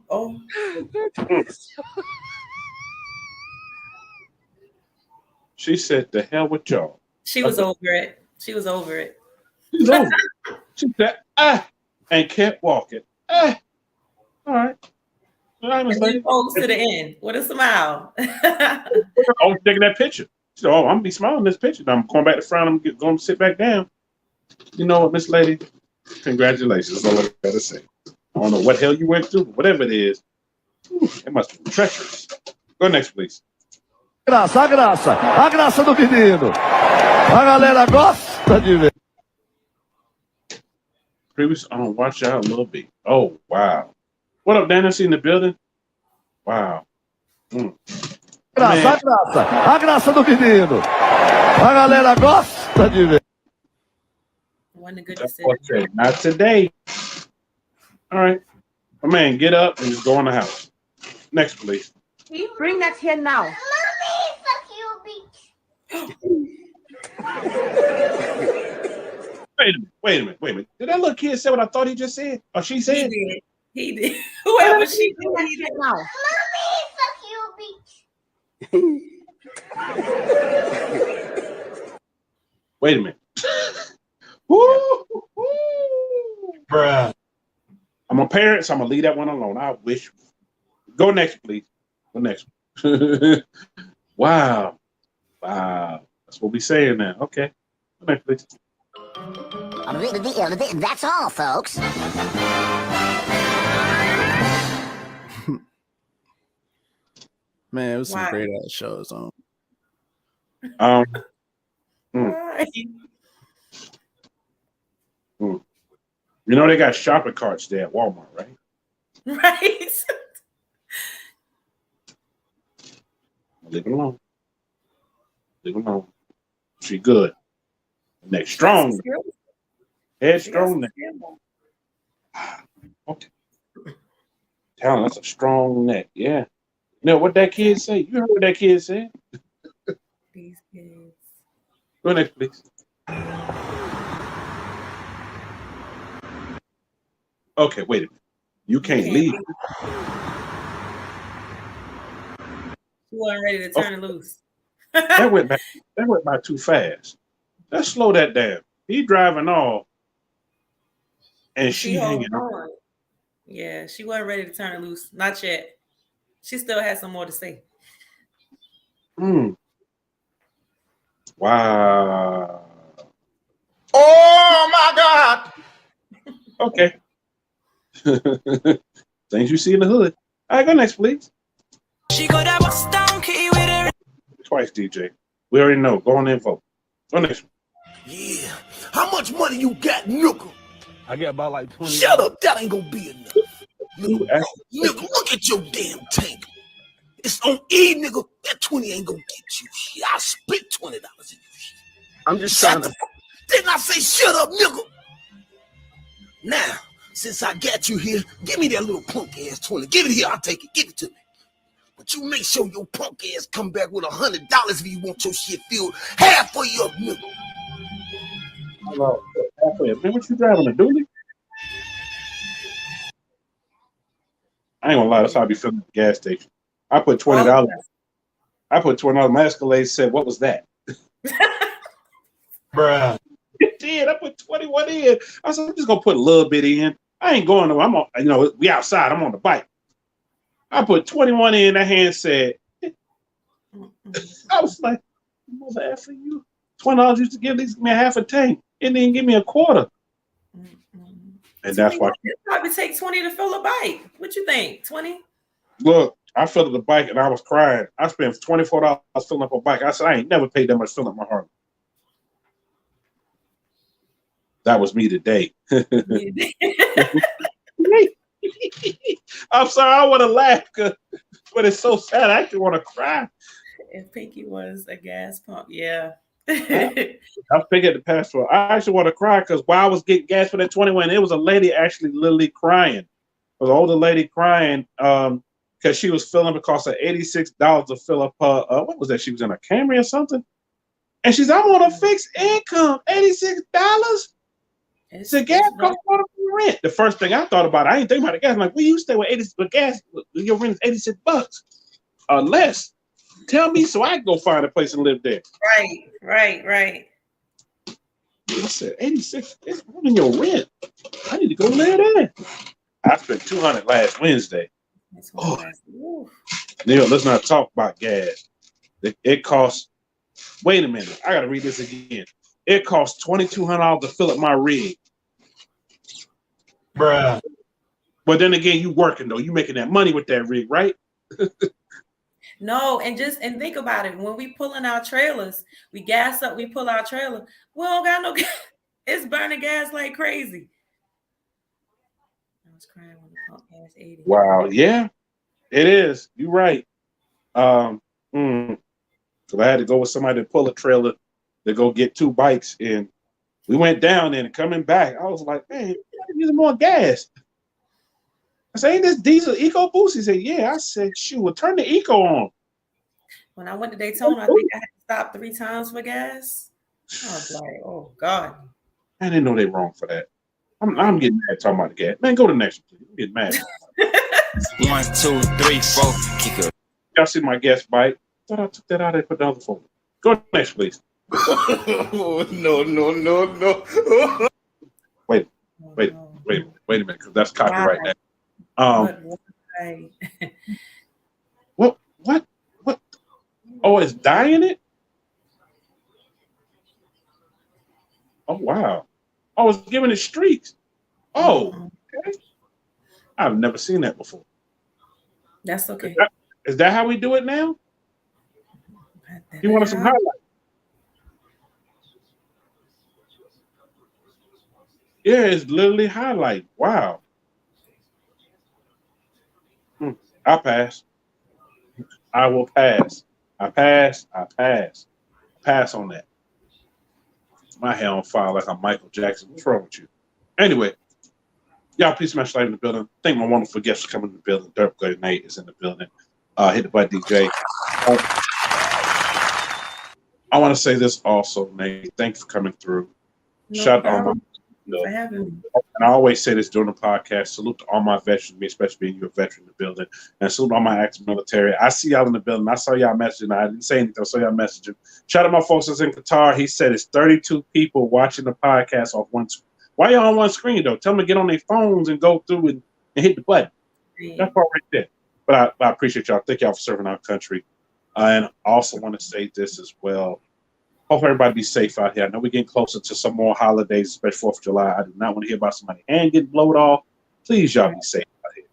Speaker 6: She said, "The hell with y'all."
Speaker 8: She was over it. She's over it.
Speaker 6: She's over it. She said, and kept walking. All right.
Speaker 8: And then folks to the end with a smile.
Speaker 6: I was taking that picture. She said, I'm going to be smiling in this picture. I'm going back to front. I'm going to sit back down. You know what, Miss Lady? Congratulations. That's all I got to say. I don't know what hell you went through. Whatever it is. It must be treacherous. Go next, please.
Speaker 15: A graça do menino. A galera gosta de ver.
Speaker 6: Previous on Watch Out, Lil B. Oh, wow. What up, Daniel? In the building? Wow.
Speaker 15: A graça do menino. A galera gosta de ver.
Speaker 6: Not today. All right. My man, get up and just go in the house. Next, please.
Speaker 16: Can you bring that here now?
Speaker 6: Wait a minute. Did that little kid say what I thought he just said? Or she said?
Speaker 8: He did. Whoever she did,
Speaker 16: he did now.
Speaker 6: Wait a minute. Woo!
Speaker 12: Bruh.
Speaker 6: I'm a parent, so I'm gonna leave that one alone. I wish. Go next, please. Go next. Wow. That's what we saying now. Okay. Go next, please.
Speaker 17: That's all, folks.
Speaker 18: Man, it was some great ass shows on.
Speaker 6: Mm,
Speaker 8: Right.
Speaker 6: mm. You know they got shopping carts there at Walmart, right?
Speaker 8: Right.
Speaker 6: Leave it alone. Leave it alone. She good. Neck
Speaker 8: She got some
Speaker 6: strong.
Speaker 8: skills.
Speaker 6: Head
Speaker 8: She got some
Speaker 6: strong neck.
Speaker 8: skills.
Speaker 6: Okay. Talent, that's a strong neck. Yeah. You know what that kid say? You heard what that kid said?
Speaker 8: These kids.
Speaker 6: Go next, please. Okay, wait a minute. You can't leave.
Speaker 8: She wasn't ready to turn it loose.
Speaker 6: That went by too fast. Let's slow that down. He driving off, and she hanging on.
Speaker 8: Yeah, she wasn't ready to turn it loose. Not yet. She still has some more to say.
Speaker 6: Wow.
Speaker 4: Oh my God.
Speaker 6: Okay. Things you see in the hood. All right, go next, please.
Speaker 10: She got that bust down kitty with her.
Speaker 6: Twice, DJ. We already know. Go on and vote. Go next.
Speaker 9: Yeah. How much money you got, nickel?
Speaker 2: I got about like 20.
Speaker 9: Shut up. That ain't gonna be enough. Nickel, look at your damn tank. It's on E, nigga. That 20 ain't gonna get you shit. I spit $20 in you shit.
Speaker 2: I'm just trying to.
Speaker 9: Didn't I say shut up, nigga? Now, since I got you here, give me that little punk ass 20. Give it here, I'll take it. Give it to me. But you make sure your punk ass come back with $100 if you want your shit filled. Half for you, nigga.
Speaker 6: Hello. Halfway. Man, what you driving, a dually? I ain't gonna lie, that's how I be feeling at the gas station. I put $20. I put $20. My Escalade said, "What was that?"
Speaker 2: Bruh.
Speaker 6: It did. I put 21 in. I said, "I'm just gonna put a little bit in. I ain't going nowhere. I'm on. You know, we outside. I'm on the bike." I put 21 in. That hand said, "I was like, mother effer you. $20 used to give me a half a tank. It didn't give me a quarter." And that's why.
Speaker 8: It probably take 20 to fill a bike. What you think? 20?
Speaker 6: Look, I filled up the bike and I was crying. I spent $24 filling up a bike. I said, I ain't never paid that much filling up my Harley. That was me today. I'm sorry, I want to laugh, but it's so sad. I actually want to cry.
Speaker 8: If Pinky was a gas pump, yeah.
Speaker 6: I figured the passport. I actually want to cry because while I was getting gas for that 21, it was a lady actually literally crying. It was an older lady crying because she was filling. It cost her $86 to fill up her. What was that? She was in a Camry or something. And she's, I'm on a fixed income, $86. It's a gas cost more than rent. The first thing I thought about, I ain't think about the gas. I'm like, well, you stay with 80 with gas. Your rent is $86 or less. Tell me so I can go find a place and live there.
Speaker 8: Right.
Speaker 6: I said, 86, it's more than your rent. I need to go live there. I spent $200 last Wednesday. Oh. Neil, let's not talk about gas. It costs, wait a minute, I got to read this again. It costs $2,200 to fill up my rig.
Speaker 2: Bruh.
Speaker 6: But then again, you working though. You making that money with that rig, right?
Speaker 8: No, and think about it. When we pulling our trailers, we gas up, we pull our trailer. We don't got no gas. It's burning gas like crazy. I was crying when the pump gas 80.
Speaker 6: Wow, yeah, it is. You're right. So I had to go with somebody to pull a trailer to go get 2 bikes, and we went down there and coming back. I was like, man, you gotta use more gas. I said, ain't this diesel Eco Boost? He said, yeah. I said, shoot, well, turn the Eco on.
Speaker 8: When I went to Daytona, I think I had to stop 3 times for gas. I was like, oh God.
Speaker 6: I didn't know they wrong for that. I'm getting mad talking about the gas. Man, go to the next one, please. I'm getting mad.
Speaker 10: 1, 2, 3, 4. Kick up.
Speaker 6: Y'all see my gas bike? Thought I took that out and put the other phone. Go next, please.
Speaker 4: No.
Speaker 6: Wait a minute, because that's copyright now. What? Oh, it's dying it? Oh, wow. Oh, it's giving it streaks. Oh, okay. I've never seen that before.
Speaker 8: That's okay.
Speaker 6: Is that how we do it now? You want some highlights? Yeah, it's literally highlight. Wow. I pass. I will pass. I pass. I pass. Pass on that. My hair on fire like I'm Michael Jackson. What's wrong with you? Anyway, y'all, please smash like in the building. Thank my wonderful guests for coming to the building. DopeGirlNae is in the building. Hit the button, DJ. I want to say this also, Nate. Thanks for coming through. Shout out
Speaker 8: for having me.
Speaker 6: And I always say this during the podcast. Salute to all my veterans, me especially being you a veteran in the building, and salute all my active military. I see y'all in the building. I saw y'all messaging. I didn't say anything. I saw y'all messaging. Shout out my folks that's in Qatar. He said it's 32 people watching the podcast off one. Why y'all on one screen though? Tell them to get on their phones and go through and hit the button. That part right there. But I appreciate y'all. Thank y'all for serving our country. And I also want to say this as well. Hope everybody be safe out here. I know we're getting closer to some more holidays, especially 4th of July. I do not want to hear about somebody's hand getting blowed off. Please, y'all be safe out here.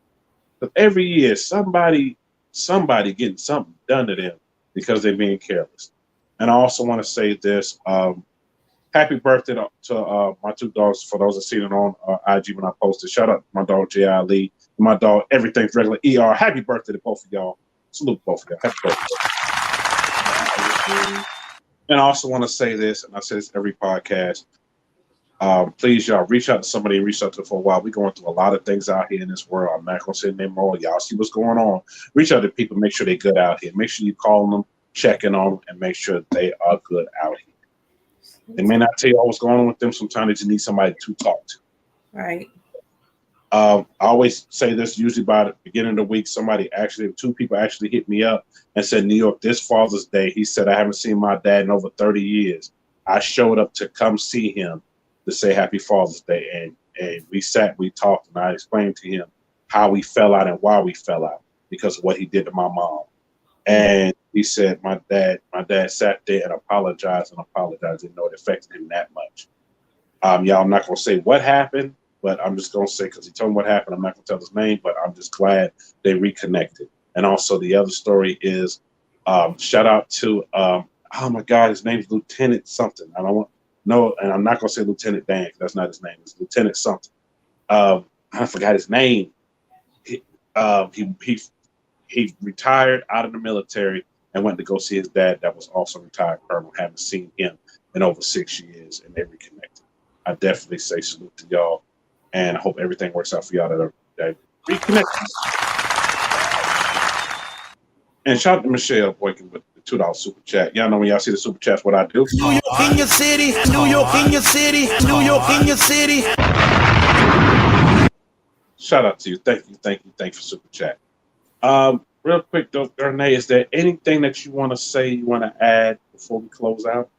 Speaker 6: But every year, somebody getting something done to them because they're being careless. And I also want to say this. Happy birthday to my two dogs, for those that seen it on IG when I posted. Shout out to my dog, J. Ali, and my dog, Everything's Regular, ER. Happy birthday to both of y'all. Salute both of y'all. Happy birthday. And I also want to say this, and I say this every podcast. Please, y'all, reach out to somebody and reach out to for a while. We're going through a lot of things out here in this world. I'm not going to say their name all. Y'all see what's going on. Reach out to people. Make sure they're good out here. Make sure you call them, checking on them, and make sure they are good out here. They may not tell you what's going on with them. Sometimes they just need somebody to talk to.
Speaker 8: Right.
Speaker 6: I always say this, usually by the beginning of the week, two people actually hit me up and said, New York, this Father's Day, he said, I haven't seen my dad in over 30 years. I showed up to come see him to say Happy Father's Day. And we sat, we talked, and I explained to him how we fell out and why we fell out because of what he did to my mom. And he said, my dad sat there and apologized. Didn't know it affected him that much. Y'all, I'm not going to say what happened, but I'm just going to say, because he told me what happened, I'm not going to tell his name, but I'm just glad they reconnected. And also the other story is, shout out to, oh my God, his name's Lieutenant something. And I'm not going to say Lieutenant Dan, because that's not his name. It's Lieutenant something. I forgot his name. He retired out of the military and went to go see his dad that was also retired colonel. Haven't seen him in over 6 years, and they reconnected. I definitely say salute to y'all. And I hope everything works out for y'all that reconnect. And shout out to Michelle Boykin with the $2 super chat. Y'all know when y'all see the super chats, what I do.
Speaker 9: New York in your city, New York in your city, New York in your city.
Speaker 6: Shout out to you. Thank you for super chat. Real quick though, Girl Nae, is there anything that you want to say, you want to add before we close out?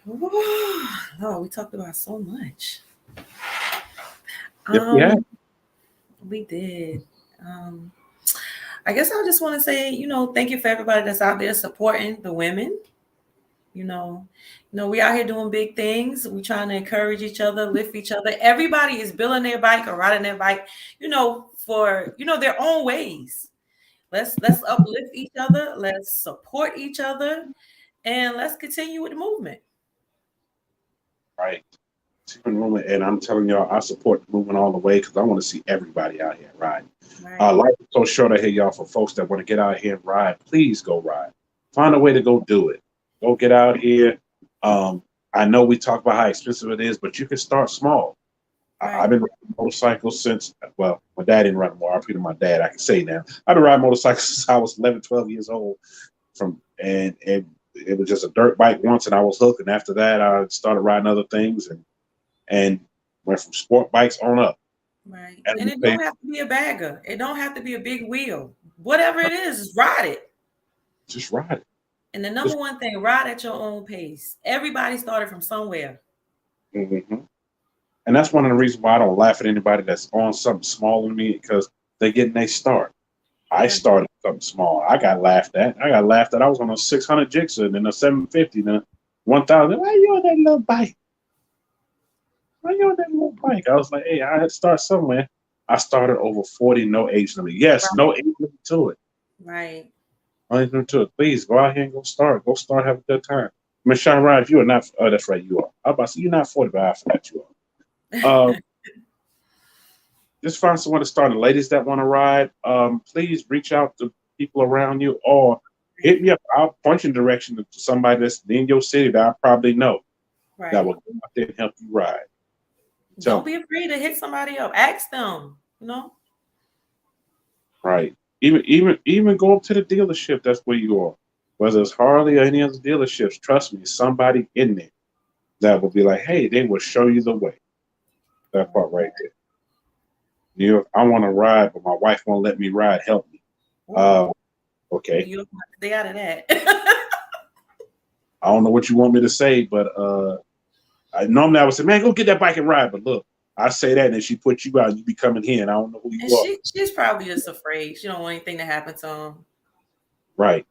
Speaker 8: Oh, we talked about so much. We did. I guess I just want to say, thank you for everybody that's out there supporting the women. We out here doing big things. We're trying to encourage each other, lift each other. Everybody is building their bike or riding their bike, for their own ways. Let's uplift each other. Let's support each other, and let's continue with the movement.
Speaker 6: Right. And I'm telling y'all, I support the movement all the way because I want to see everybody out here riding. Right. Life is so short out here, y'all. For folks that want to get out here and ride, please go ride. Find a way to go do it. Go get out here. I know we talk about how expensive it is, but you can start small. Right. I've been riding motorcycles since, my dad didn't ride more. I repeated my dad, I can say now. I've been riding motorcycles since I was 11, 12 years old. And it was just a dirt bike once, and I was hooked. And after that, I started riding other things and went from sport bikes on up.
Speaker 8: Right. And it don't have to be a bagger. It don't have to be a big wheel. Whatever it is, just ride it.
Speaker 6: Just ride it.
Speaker 8: And the number one thing, ride at your own pace. Everybody started from somewhere.
Speaker 6: Mm-hmm. And that's one of the reasons why I don't laugh at anybody that's on something smaller than me, because they're getting their start. I started something small. I got laughed at. I was on a 600 Jigsaw and then a 750, then a 1,000. Why you on that little bike? I was like, hey, I had to start somewhere. I started over 40, no age limit. Yes, right. No age limit to it.
Speaker 8: Right.
Speaker 6: No age limit to it. Please go out here and go start. Go start, have a good time. Miss Shona, if you are not, that's right, you are. I was about to say, you're not 40, but I forgot you are. just find someone to start. And ladies that want to ride, please reach out to people around you or hit me up. I'll point you in direction to somebody that's in your city that I probably know that will go out there and help you ride.
Speaker 8: Don't be afraid to hit somebody up. Ask them,
Speaker 6: Right. Even go up to the dealership. That's where you are. Whether it's Harley or any other dealerships, trust me, somebody in there that will be like, hey, they will show you the way. That part right there. New York, I want to ride, but my wife won't let me ride. Help me. Okay.
Speaker 8: You don't have to stay out of that.
Speaker 6: I don't know what you want me to say, but normally I would say, man, go get that bike and ride. But look, I say that, and then she puts you out, you be coming here, and I don't know who you are.
Speaker 8: She's probably just afraid. She don't want anything to happen to him.
Speaker 6: Right.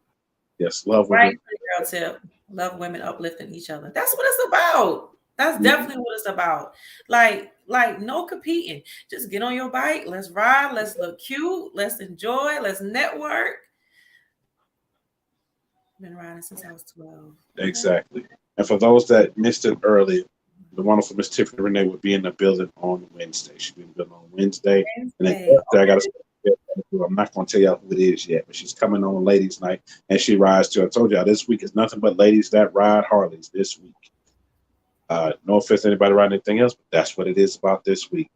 Speaker 6: Yes. Love women.
Speaker 8: Right. Girl tip. Love women uplifting each other. That's what it's about. That's definitely what it's about. Like no competing. Just get on your bike. Let's ride. Let's look cute. Let's enjoy. Let's network. Been riding since I was 12.
Speaker 6: Exactly. And for those that missed it earlier, the wonderful Miss Tiffany Renee will be in the building on Wednesday. She'll be in the building on Wednesday. And then I got to. I'm not going to tell y'all who it is yet, but she's coming on Ladies' Night, and she rides too. I told y'all this week is nothing but ladies that ride Harleys this week. No offense to anybody riding anything else, but that's what it is about this week.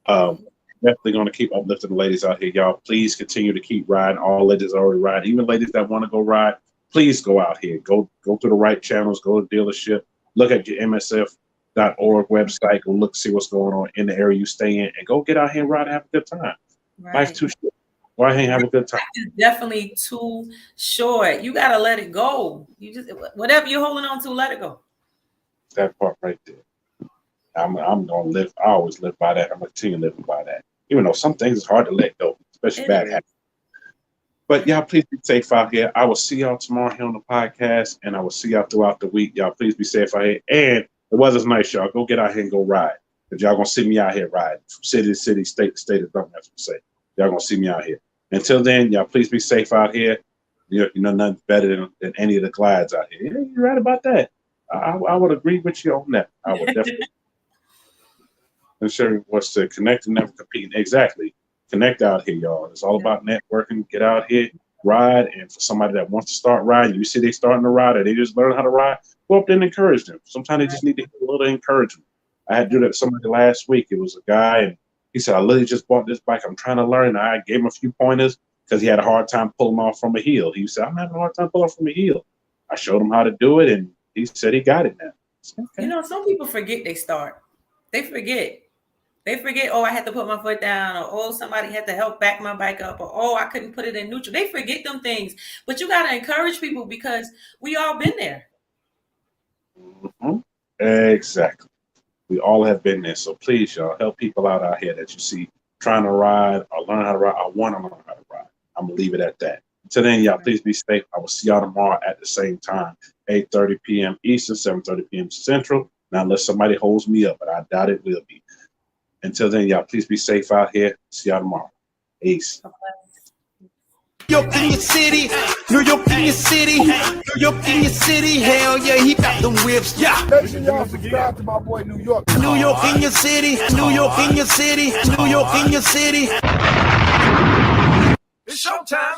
Speaker 6: Definitely going to keep uplifting the ladies out here, y'all. Please continue to keep riding. All ladies already ride. Even ladies that want to go ride, please go out here. Go to the right channels. Go to the dealership. Look at your MSF.org website. Go look, see what's going on in the area you stay in, and go get out here and ride and have a good time.
Speaker 8: Right.
Speaker 6: Life's too short. Why ain't have a good time?
Speaker 8: It's definitely too short. You gotta let it go. You just whatever you're holding on to, let it go.
Speaker 6: That part right there. I'm gonna live. I always live by that. I'm gonna continue living by that. Even though some things is hard to let go, especially bad habits. But y'all, please be safe out here. I will see y'all tomorrow here on the podcast, and I will see y'all throughout the week. Y'all, please be safe out here. And the weather's nice, y'all. Go get out here and go ride. Because y'all gonna see me out here riding from city to city, state to state. That's what I'm say. Y'all gonna see me out here. Until then, y'all please be safe out here. You know nothing better than any of the glides out here. Yeah, you're right about that. I would agree with you on that. I would definitely. And sure, what's to connect and never compete. Exactly. Connect out here, y'all. It's all about networking. Get out here, ride. And for somebody that wants to start riding, you see they starting to ride or they just learn how to ride, go up there and encourage them. Sometimes they just need to get a little encouragement. I had to do that with somebody last week. It was a guy, and he said, I literally just bought this bike. I'm trying to learn. I gave him a few pointers because he had a hard time pulling off from a hill. He said, I'm having a hard time pulling off from a hill. I showed him how to do it, and he said he got it now.
Speaker 8: Okay. Some people forget they start. They forget. Oh, I had to put my foot down, or oh, somebody had to help back my bike up, or oh, I couldn't put it in neutral. They forget them things. But you got to encourage people because we all been there.
Speaker 6: Mm-hmm. Exactly. We all have been there. So please, y'all, help people out here that you see trying to ride or learn how to ride or want to learn how to ride. I'm going to leave it at that. Until then, y'all, please be safe. I will see y'all tomorrow at the same time, 8:30 p.m. Eastern, 7:30 p.m. Central. Now, unless somebody holds me up, but I doubt it will be. Until then, y'all, please be safe out here. See y'all tomorrow. Peace.
Speaker 9: New York in your city, New York in your city, New York in your city, hell yeah, he got them whips, yeah.
Speaker 2: Make sure y'all subscribe to my boy New York.
Speaker 9: New York in your city, New York in your city, New York in your city. It's showtime.